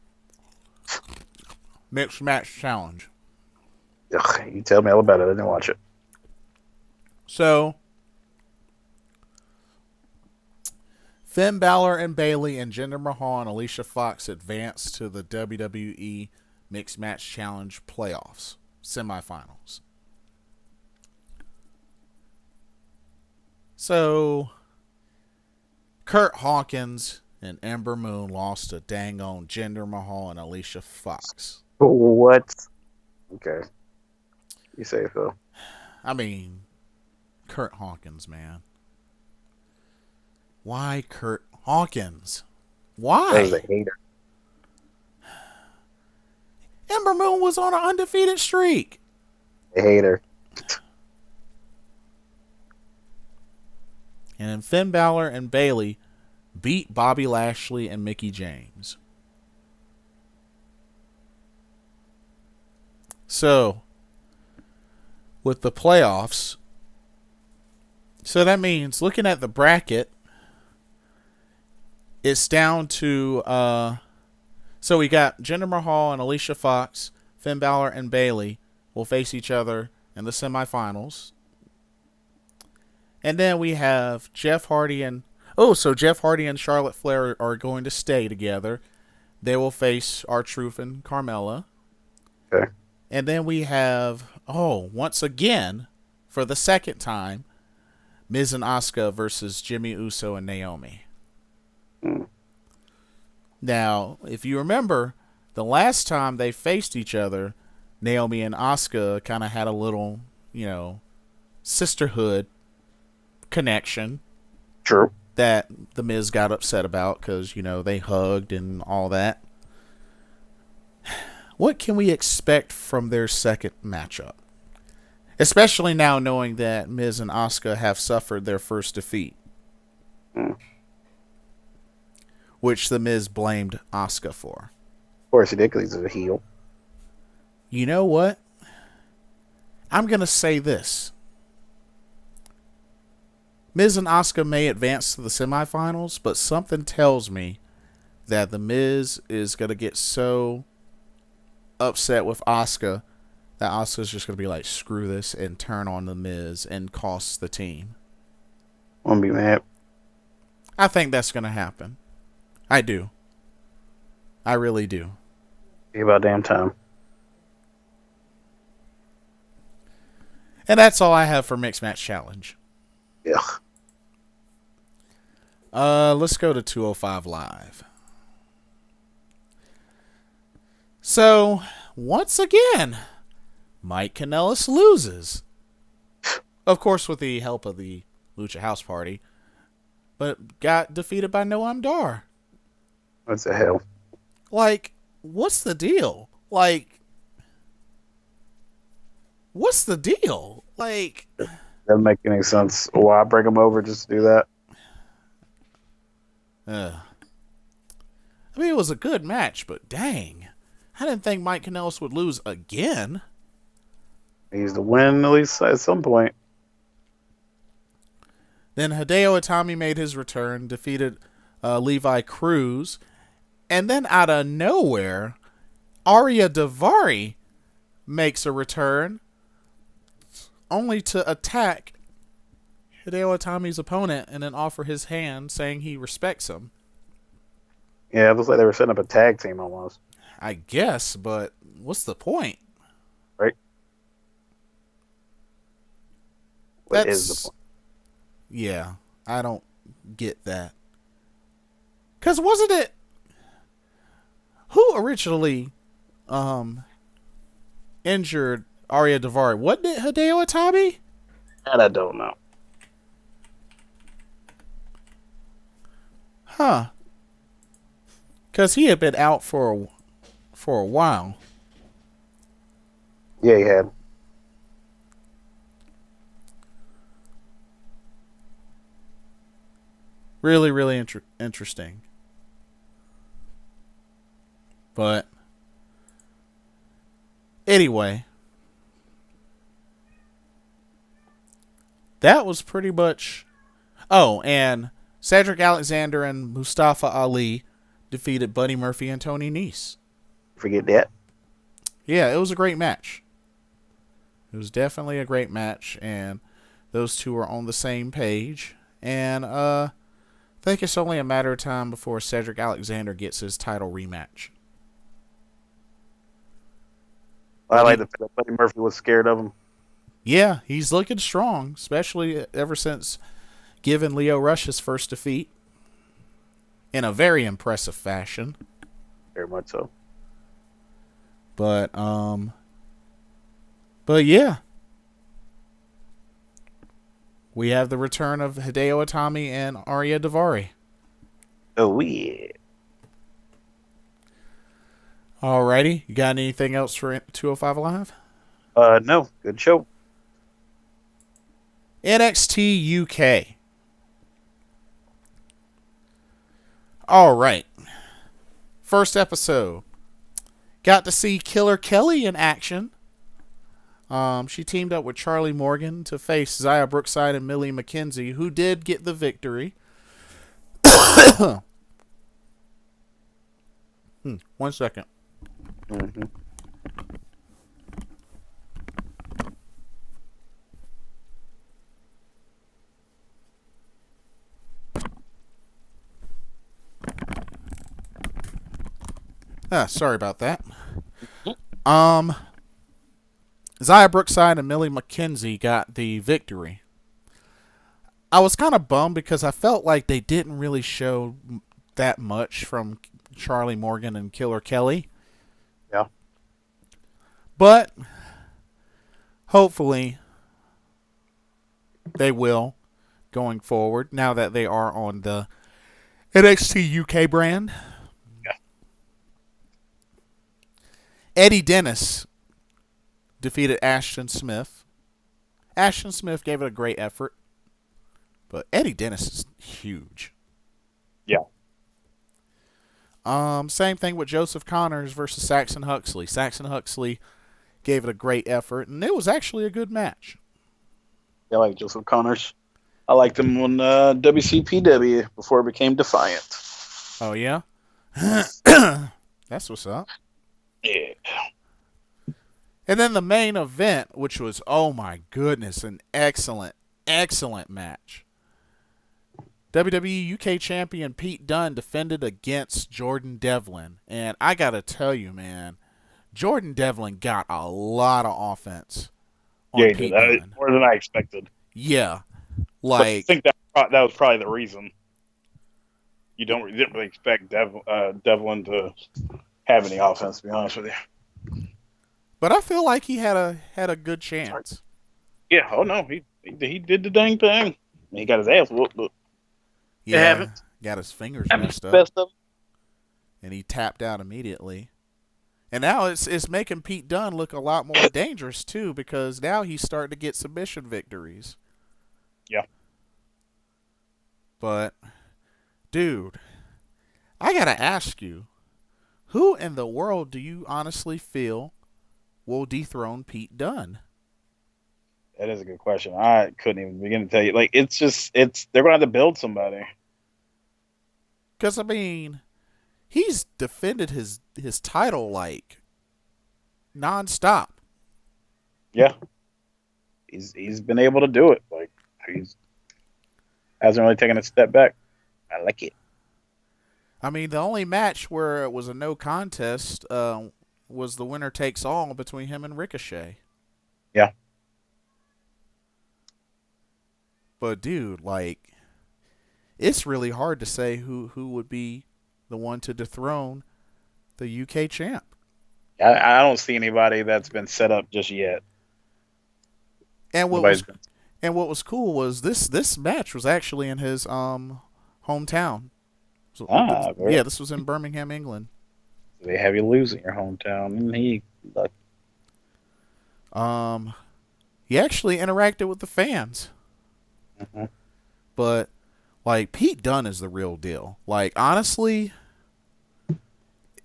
Mixed match challenge. Ugh, you tell me all about it. I didn't watch it. So, Finn Balor and Bayley and Jinder Mahal and Alicia Fox advanced to the WWE Mixed Match Challenge playoffs, semifinals. So, Kurt Hawkins and Ember Moon lost to dang on Jinder Mahal and Alicia Fox. What? Okay. You say so. I mean, Kurt Hawkins, man. Why Kurt Hawkins? Why? That was a hater. Ember Moon was on an undefeated streak. A hater. And then Finn Balor and Bayley beat Bobby Lashley and Mickie James. So, with the playoffs, so that means looking at the bracket, it's down to so we got Jinder Mahal and Alicia Fox, Finn Balor and Bayley will face each other in the semifinals. And then we have Jeff Hardy and Charlotte Flair are going to stay together. They will face R-Truth and Carmella. Okay. And then we have once again for the second time, Miz and Asuka versus Jimmy Uso and Naomi. Now, if you remember, the last time they faced each other, Naomi and Asuka kind of had a little, sisterhood connection. True. That the Miz got upset about because, they hugged and all that. What can we expect from their second matchup? Especially now knowing that Miz and Asuka have suffered their first defeat. Which the Miz blamed Asuka for. Of course he did, because he's a heel. You know what? I'm going to say this. Miz and Asuka may advance to the semifinals, but something tells me that the Miz is going to get so upset with Asuka that Asuka's just going to be like, screw this, and turn on the Miz and cost the team. Won't be mad. I think that's going to happen. I do. I really do. Be about damn time. And that's all I have for Mixed Match Challenge. Yeah. Let's go to 205 Live. So, once again, Mike Kanellis loses. Of course, with the help of the Lucha House Party. But got defeated by Noam Dar. What the hell? Like, what's the deal? Like, what's the deal? Like, doesn't make any sense. Why bring him over just to do that? I mean, it was a good match, but dang, I didn't think Mike Kanellis would lose again. He needs to win at least at some point. Then Hideo Itami made his return, defeated Levi Cruz, and then out of nowhere, Arya Davari makes a return, only to attack Hideo Itami's opponent and then offer his hand, saying he respects him. Yeah, it looks like they were setting up a tag team almost. I guess, but what's the point? Right? What is the point? Yeah, I don't get that. Because wasn't it... Who originally injured Arya Davari? Wasn't it Hideo Itami? And I don't know. Huh. Because he had been out for a while. Yeah, he had. Really, really interesting. But anyway, that was pretty much... Oh, and Cedric Alexander and Mustafa Ali defeated Buddy Murphy and Tony Nese. Forget that. Yeah, it was a great match. It was definitely a great match, and those two are on the same page. And I think it's only a matter of time before Cedric Alexander gets his title rematch. I like the fact that Buddy Murphy was scared of him. Yeah, he's looking strong, especially ever since giving Lio Rush his first defeat in a very impressive fashion. Very much so. But yeah. We have the return of Hideo Itami and Arya Davari. Oh, yeah. Alrighty. You got anything else for 205 Live? No. Good show. NXT UK. Alright. First episode. Got to see Killer Kelly in action. She teamed up with Charlie Morgan to face Zaya Brookside and Millie McKenzie, who did get the victory. 1 second. Mm-hmm. Sorry about that. Zaya Brookside and Millie McKenzie got the victory. I was kind of bummed because I felt like they didn't really show that much from Charlie Morgan and Killer Kelly. Yeah. But hopefully they will going forward now that they are on the NXT UK brand. Yeah. Eddie Dennis defeated Ashton Smith. Ashton Smith gave it a great effort, but Eddie Dennis is huge. Yeah. Same thing with Joseph Connors versus Saxon Huxley. Saxon Huxley gave it a great effort, and it was actually a good match. I like Joseph Connors. I liked him on WCPW before it became Defiant. Oh, yeah? That's what's up. Yeah. And then the main event, which was, oh my goodness, an excellent, excellent match. WWE UK champion Pete Dunne defended against Jordan Devlin. And I got to tell you, man, Jordan Devlin got a lot of offense on Pete Dunne. More than I expected. Yeah. Like, I think that was probably the reason. You didn't really expect Devlin to have any offense, to be honest with you. But I feel like he had a good chance. Yeah. Oh no, he did the dang thing. He got his ass whooped. But yeah, got his fingers messed up. and he tapped out immediately. And now it's making Pete Dunne look a lot more dangerous too, because now he's starting to get submission victories. Yeah. But, dude, I gotta ask you, who in the world do you honestly feel will dethrone Pete Dunne? That is a good question. I couldn't even begin to tell you. Like, they're gonna have to build somebody. Because I mean, he's defended his title like nonstop. Yeah, he's been able to do it. Like, he's hasn't really taken a step back. I like it. I mean, the only match where it was a no contest was the winner takes all between him and Ricochet. Yeah. But dude, like, it's really hard to say who would be the one to dethrone the UK champ. I don't see anybody that's been set up just yet. And what was cool was this match was actually in his hometown. So, this was in Birmingham, England. They have you lose in your hometown, and he actually interacted with the fans. Mm-hmm. But like, Pete Dunne is the real deal. Like, honestly,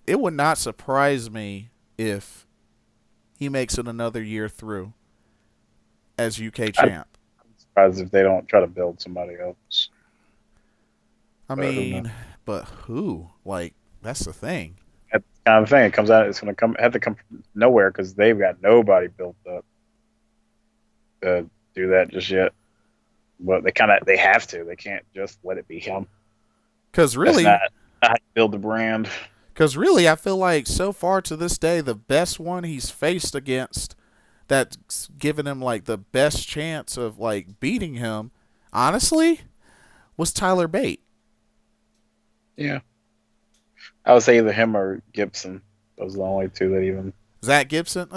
it would not surprise me if he makes it another year through as UK champ. I'm surprised if they don't try to build somebody else. I mean, but who? Like, that's the thing. That's the kind of thing. It comes out. It's going to have to come from nowhere because they've got nobody built up to do that just yet. But they have to. They can't just let it be him. Because really, that's not how you build the brand. Because really, I feel like so far to this day, the best one he's faced against that's given him like the best chance of like beating him, honestly, was Tyler Bate. Yeah. I would say either him or Gibson. Those are the only two that even. Zach Gibson?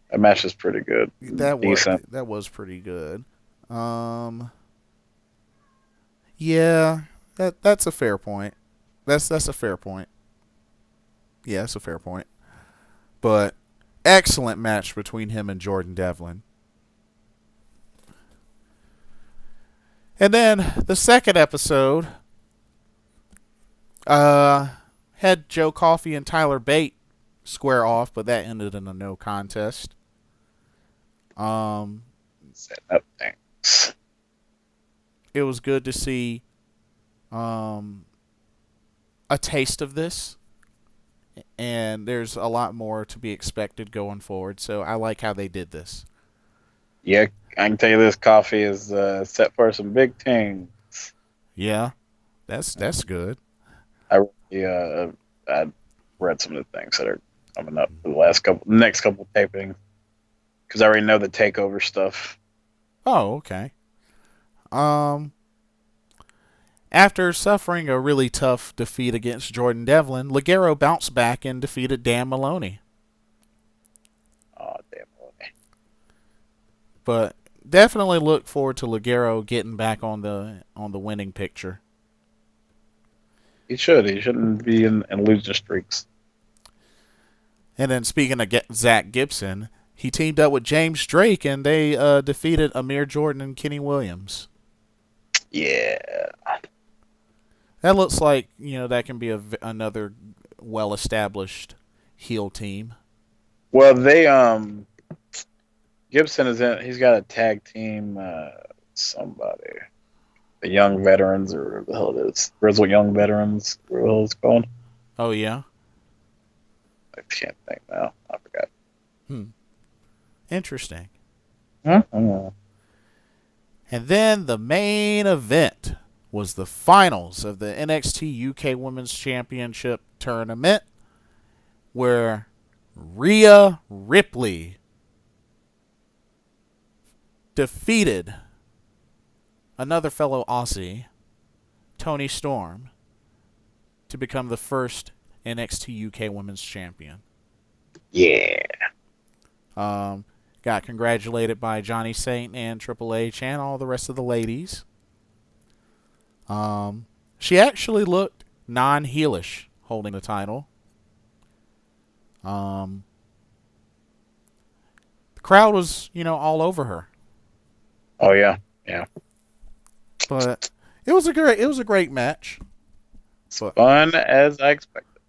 That match is pretty good. That was pretty good. Yeah, that's a fair point. That's a fair point. Yeah, that's a fair point. But excellent match between him and Jordan Devlin. And then the second episode had Joe Coffey and Tyler Bate square off, but that ended in a no contest. Set up things. It was good to see a taste of this, and there's a lot more to be expected going forward, so I like how they did this. Yeah, I can tell you this, Coffee is set for some big things. Yeah, that's good. I read some of the things that are coming up for the next couple tapings, because I already know the takeover stuff. Oh, okay. After suffering a really tough defeat against Jordan Devlin, Ligero bounced back and defeated Dan Maloney. Oh, Dan Maloney. But definitely look forward to Ligero getting back on the winning picture. He should. He shouldn't be in losing streaks. And then speaking of Zach Gibson, he teamed up with James Drake and they defeated Amir Jordan and Kenny Williams. Yeah. That looks like, that can be another well-established heel team. Well, Gibson is in. He's got a tag team. Somebody, the Young Veterans, or whatever the hell it is, Grizzled Young Veterans. What the hell it's called? Oh yeah. I can't think now. I forgot. Interesting. Mm-hmm. And then the main event was the finals of the NXT UK Women's Championship tournament, where Rhea Ripley defeated another fellow Aussie, Toni Storm, to become the first NXT UK Women's Champion. Yeah. Got congratulated by Johnny Saint and Triple H and all the rest of the ladies. She actually looked non-heelish, holding the title. The crowd was, all over her. Oh yeah. But it was a great match. Fun as I expected.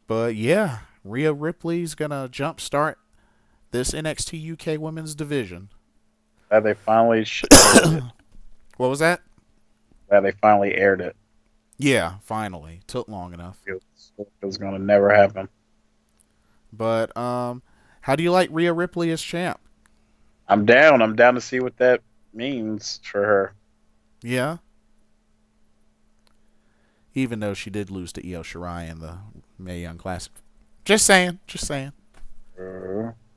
But yeah, Rhea Ripley's gonna jumpstart this NXT UK Women's Division. Glad they finally aired it. What was that? Glad they finally aired it. Yeah, finally. Took long enough. It was gonna never happen. But how do you like Rhea Ripley as champ? I'm down. I'm down to see what that means for her. Yeah. Even though she did lose to Io Shirai in the Mae Young Classic. Just saying.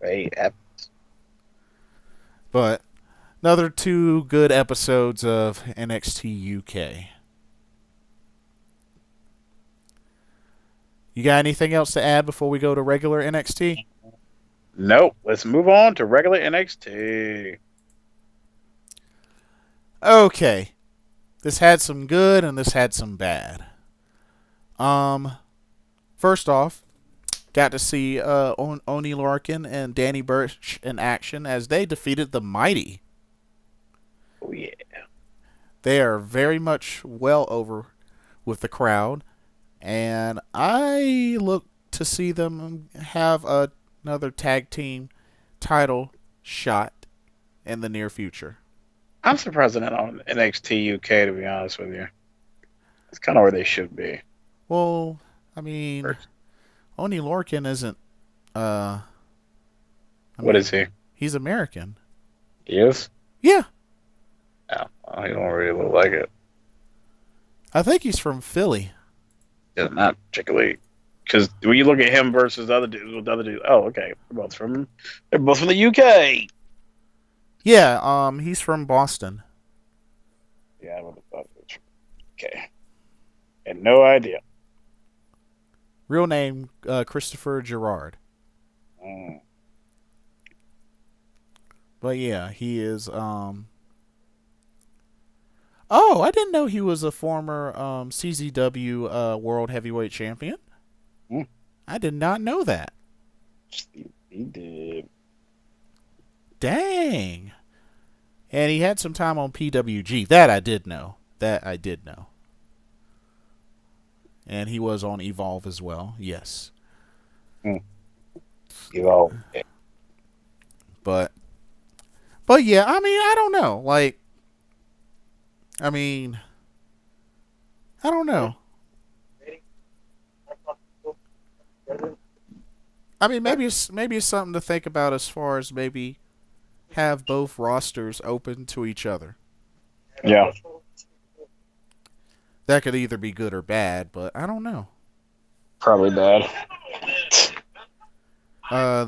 Hey, but another 2 good episodes of NXT UK. You got anything else to add before we go to regular NXT? Nope. Let's move on to regular NXT. Okay. This had some good and this had some bad. First off, got to see Oni Larkin and Danny Burch in action as they defeated the Mighty. Oh yeah. They are very much well over with the crowd, and I look to see them have another tag team title shot in the near future. I'm surprised they're not on NXT UK, to be honest with you. It's kind of where they should be. Well, I mean, Oni Larkin isn't. What is he? He's American. He is? Yeah. Oh, well, he don't really look like it. I think he's from Philly. Yeah, not particularly. Because when you look at him versus the other dudes, oh, okay, they're both from the UK. Yeah, he's from Boston. Yeah, I would have thought it was. Okay. Had no idea. Real name, Christopher Gerard. But yeah, he is, Oh, I didn't know he was a former, CZW, World Heavyweight Champion. I did not know that. He did. Dang. And he had some time on PWG. That I did know. And he was on Evolve as well. Yes. Evolve. But yeah, I mean, I don't know. I don't know. I mean, maybe it's something to think about as far as maybe have both rosters open to each other. Yeah. That could either be good or bad, but I don't know. Probably bad.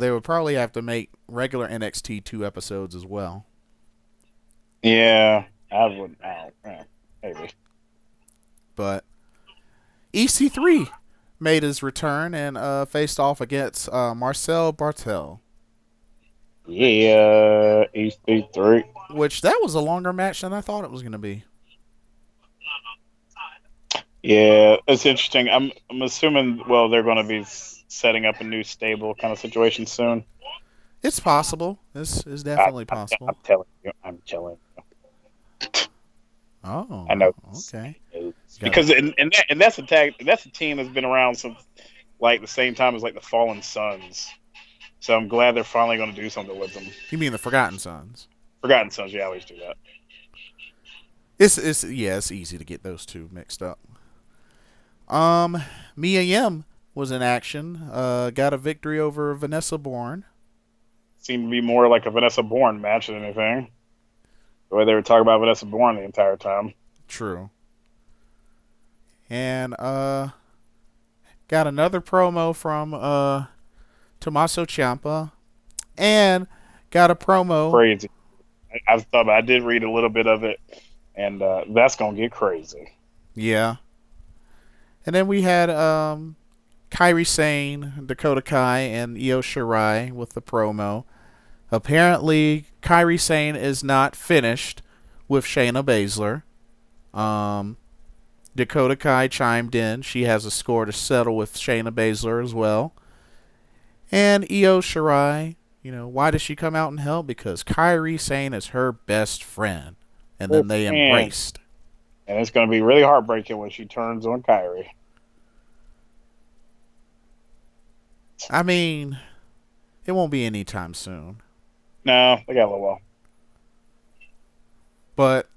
They would probably have to make regular NXT 2 episodes as well. Yeah, I would. Maybe. But EC3 made his return and faced off against Marcel Bartel. Yeah, EC3. Which, that was a longer match than I thought it was going to be. Yeah, it's interesting. I'm assuming, well, they're going to be setting up a new stable kind of situation soon. It's possible. This is definitely possible. I'm telling you. Oh, I know. Okay. Because that's a team that's been around since like the same time as like the Fallen Sons. So I'm glad they're finally going to do something with them. You mean the Forgotten Sons? Forgotten Sons, yeah, I always do that. It's easy to get those two mixed up. Mia Yim was in action. Got a victory over Vanessa Bourne. Seemed to be more like a Vanessa Bourne match than anything. The way they were talking about Vanessa Bourne the entire time. True. And got another promo from Tommaso Ciampa, and got a promo. Crazy. I did read a little bit of it, and that's gonna get crazy. Yeah. And then we had Kairi Sane, Dakota Kai, and Io Shirai with the promo. Apparently, Kairi Sane is not finished with Shayna Baszler. Dakota Kai chimed in. She has a score to settle with Shayna Baszler as well. And Io Shirai, why does she come out and help? Because Kairi Sane is her best friend. And then they embraced. And it's going to be really heartbreaking when she turns on Kairi. I mean, it won't be anytime soon. No, they got a little while. But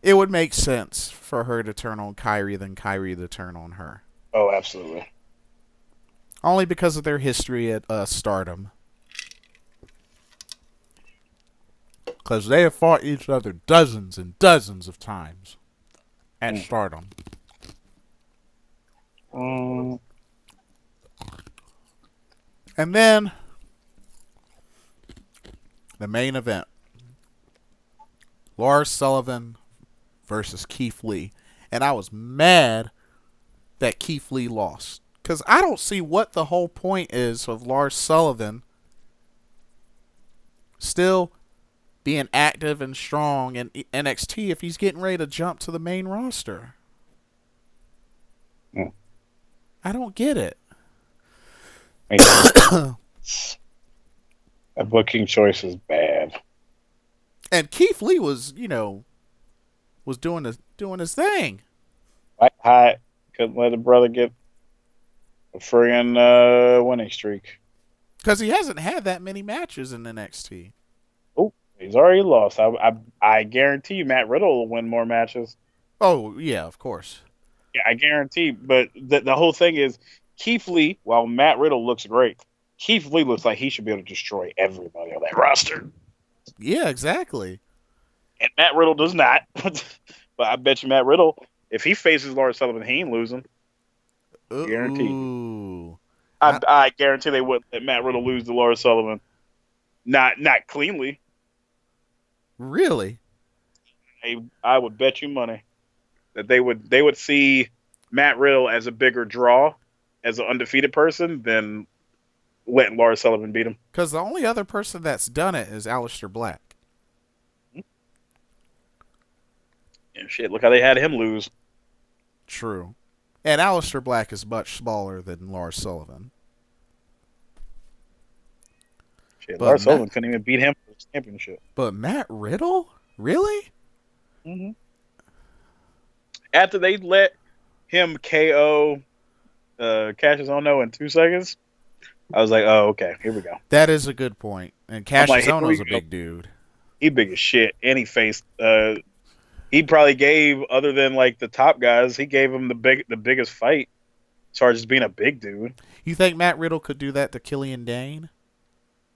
it would make sense for her to turn on Kairi than Kairi to turn on her. Oh, absolutely. Only because of their history at Stardom. Because they have fought each other dozens and dozens of times at Stardom. And then the main event. Lars Sullivan versus Keith Lee. And I was mad that Keith Lee lost. Because I don't see what the whole point is of Lars Sullivan still being active and strong in NXT if he's getting ready to jump to the main roster. I don't get it. A booking choice is bad. And Keith Lee was, was doing his thing. White hot, couldn't let a brother get a friggin' winning streak. Because he hasn't had that many matches in NXT. Oh, he's already lost. I guarantee you Matt Riddle will win more matches. Oh, yeah, of course. Yeah, I guarantee. But the whole thing is, Keith Lee, while Matt Riddle looks great, Keith Lee looks like he should be able to destroy everybody on that roster. Yeah, exactly. And Matt Riddle does not. But I bet you Matt Riddle, if he faces Lars Sullivan, he ain't losing. Guaranteed. I guarantee they wouldn't let Matt Riddle lose to Lars Sullivan. Not cleanly. Really? I would bet you money that they would see Matt Riddle as a bigger draw, as an undefeated person, than letting Lars Sullivan beat him. Because the only other person that's done it is Aleister Black. Yeah, shit, look how they had him lose. True. And Aleister Black is much smaller than Lars Sullivan. Shit, Lars Sullivan couldn't even beat him for the championship. But Matt Riddle? Really? Mm-hmm. After they let him KO Cassius Ohno in 2 seconds, I was like, oh, okay, here we go. That is a good point. And Cassius Ohno's a big dude. He big as shit. And he faced... he probably gave, other than like the top guys, he gave him the biggest fight as far as just being a big dude. You think Matt Riddle could do that to Killian Dane?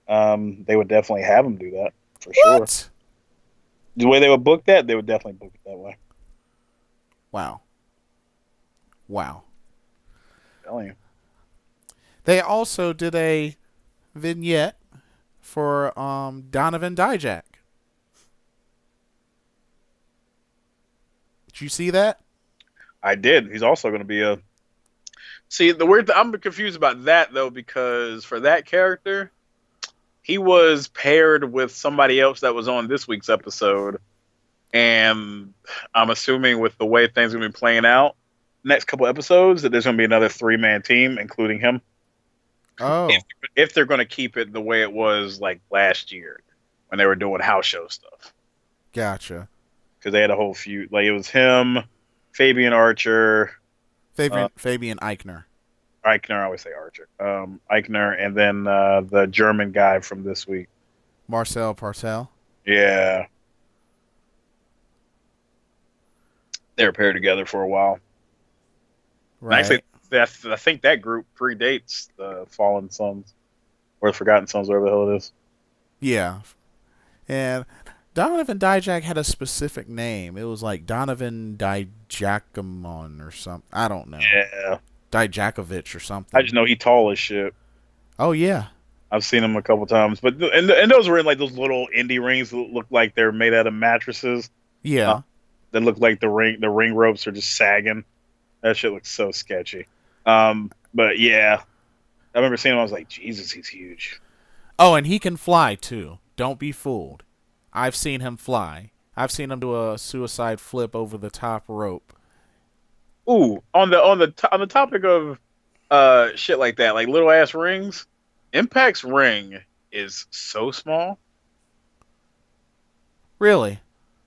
They would definitely have him do that, for sure. The way they would book that, they would definitely book it that way. Wow. I'm telling you. They also did a vignette for Donovan Dijak. Did you see that? I did. He's also going to be a... See, the weird thing, I'm confused about that, though, because for that character, he was paired with somebody else that was on this week's episode. And I'm assuming with the way things are going to be playing out, next couple episodes, that there's going to be another 3-man team, including him. Oh. If they're going to keep it the way it was like last year when they were doing house show stuff. Gotcha. Because they had a whole feud. Like, it was him, Fabian Archer. Fabian Eichner. Eichner, I always say Archer. Eichner, and then the German guy from this week. Marcel Partel. Yeah. They were paired together for a while. Right. Actually, I think that group predates the Fallen Sons. Or the Forgotten Sons, whatever the hell it is. Yeah. And Donovan Dijak had a specific name. It was like Donovan Dijakamon or something. I don't know. Yeah. Dijakovic or something. I just know he tall as shit. Oh, yeah. I've seen him a couple times. But and those were in like those little indie rings that look like they're made out of mattresses. Yeah. That look like the ring ropes are just sagging. That shit looks so sketchy. But yeah. I remember seeing him, I was like, Jesus, he's huge. Oh, and he can fly too. Don't be fooled. I've seen him fly. I've seen him do a suicide flip over the top rope. Ooh, on the topic of shit like that, like little ass rings, Impact's ring is so small. Really?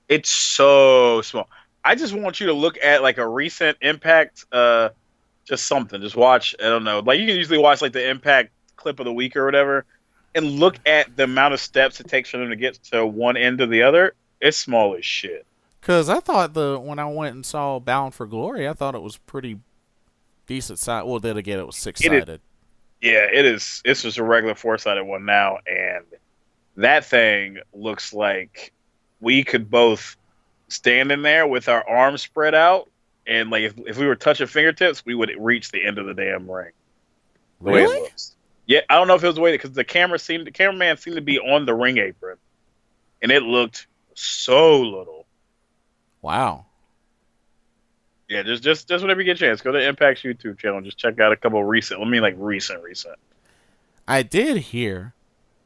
It's so small. I just want you to look at like a recent Impact, just something. Just watch. I don't know. Like you can usually watch like the Impact clip of the week or whatever, and look at the amount of steps it takes for them to get to one end to the other. It's small as shit. Because I thought when I went and saw Bound for Glory, I thought it was pretty decent size. Well, then again, it was 6-sided. Yeah, it is. It's just a regular 4-sided one now, and that thing looks like we could both stand in there with our arms spread out, and like if we were touching fingertips, we would reach the end of the damn ring. The way it Really? looks. Yeah, I don't know if it was the way because the cameraman seemed to be on the ring apron, and it looked so little. Wow. Yeah, just whenever you get a chance, go to Impact's YouTube channel and just check out a couple of recent. I mean, like recent. I did hear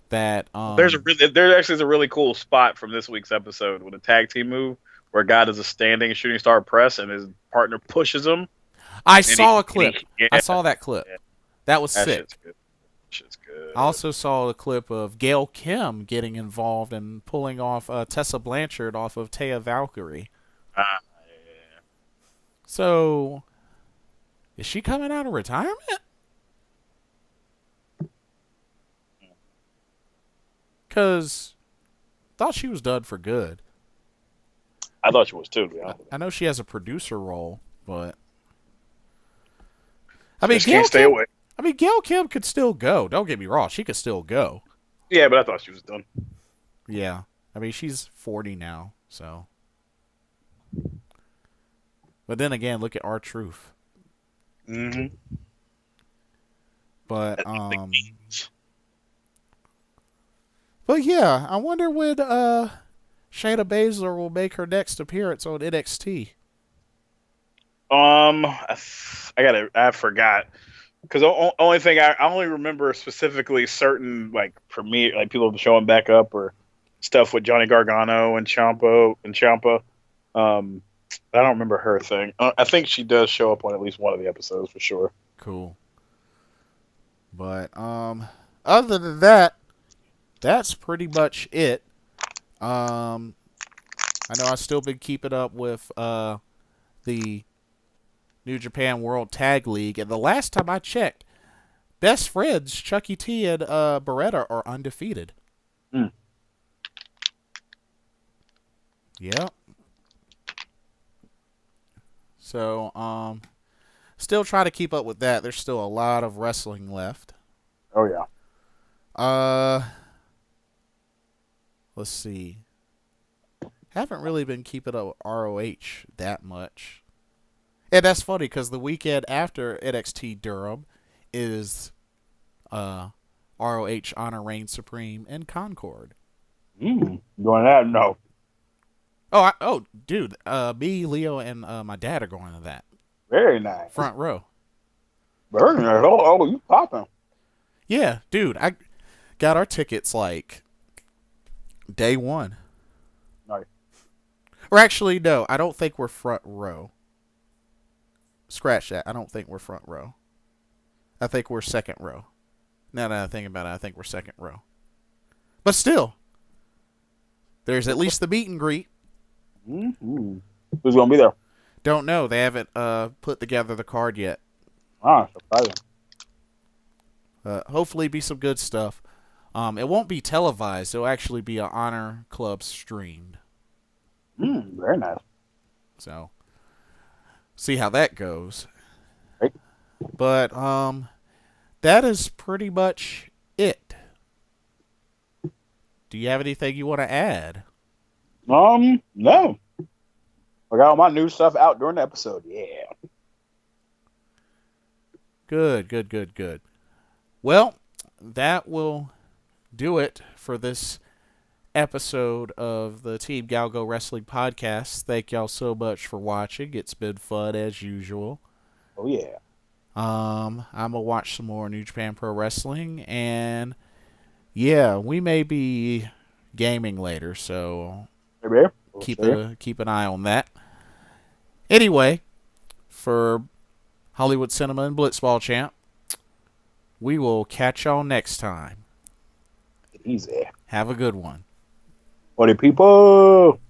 that there actually is a really cool spot from this week's episode with a tag team move where a guy does a standing shooting star press and his partner pushes him. I saw a clip. I saw that clip. Yeah. That was sick. Shit's good. I also saw a clip of Gail Kim getting involved and pulling off Tessa Blanchard off of Taya Valkyrie. Yeah. So, is she coming out of retirement? Because I thought she was done for good. I thought she was too. I know she has a producer role, but Gail Kim could still go. Don't get me wrong; she could still go. Yeah, but I thought she was done. Yeah, I mean she's 40 now, so. But then again, look at R-Truth. Mm-hmm. But But yeah, I wonder when Shayna Baszler will make her next appearance on NXT. I forgot because the only thing I only remember specifically certain like premiere like people showing back up or stuff with Johnny Gargano and Ciampa. I don't remember her thing. I think she does show up on at least one of the episodes for sure. Cool. But other than that, that's pretty much it. I know I've still been keeping up with the New Japan World Tag League, and the last time I checked, best friends Chucky T and Beretta are undefeated. Mm. Yep. So, still trying to keep up with that. There's still a lot of wrestling left. Oh yeah. Let's see. Haven't really been keeping up with ROH that much. And that's funny because the weekend after NXT Durham is ROH Honor Reign Supreme in Concord. Going that? No. Dude. Me, Leo, and my dad are going to that. Very nice. Front row. Very nice. Oh, you popping? Yeah, dude. I got our tickets like day one. Nice. Or actually, no. I don't think we're front row. Scratch that. I don't think we're front row. I think we're second row. Now that I think about it, I think we're second row. But still, there's at least the meet and greet. Mm-hmm. Who's going to be there? Don't know. They haven't put together the card yet. Surprising. Hopefully be some good stuff. It won't be televised. It'll actually be an Honor Club streamed. Very nice. So, see how that goes. Right. But that is pretty much it. Do you have anything you want to add? No. I got all my new stuff out during the episode. Yeah. Good. Well, that will do it for this episode of the Team GOWGO Wrestling Podcast. Thank y'all so much for watching. It's been fun as usual. Oh, yeah. I'm going to watch some more New Japan Pro Wrestling, and yeah, we may be gaming later, so keep an eye on that. Anyway, for Hollywood Cinema and Blitzball Champ. We will catch y'all next time. Easy. Have a good one. What do people?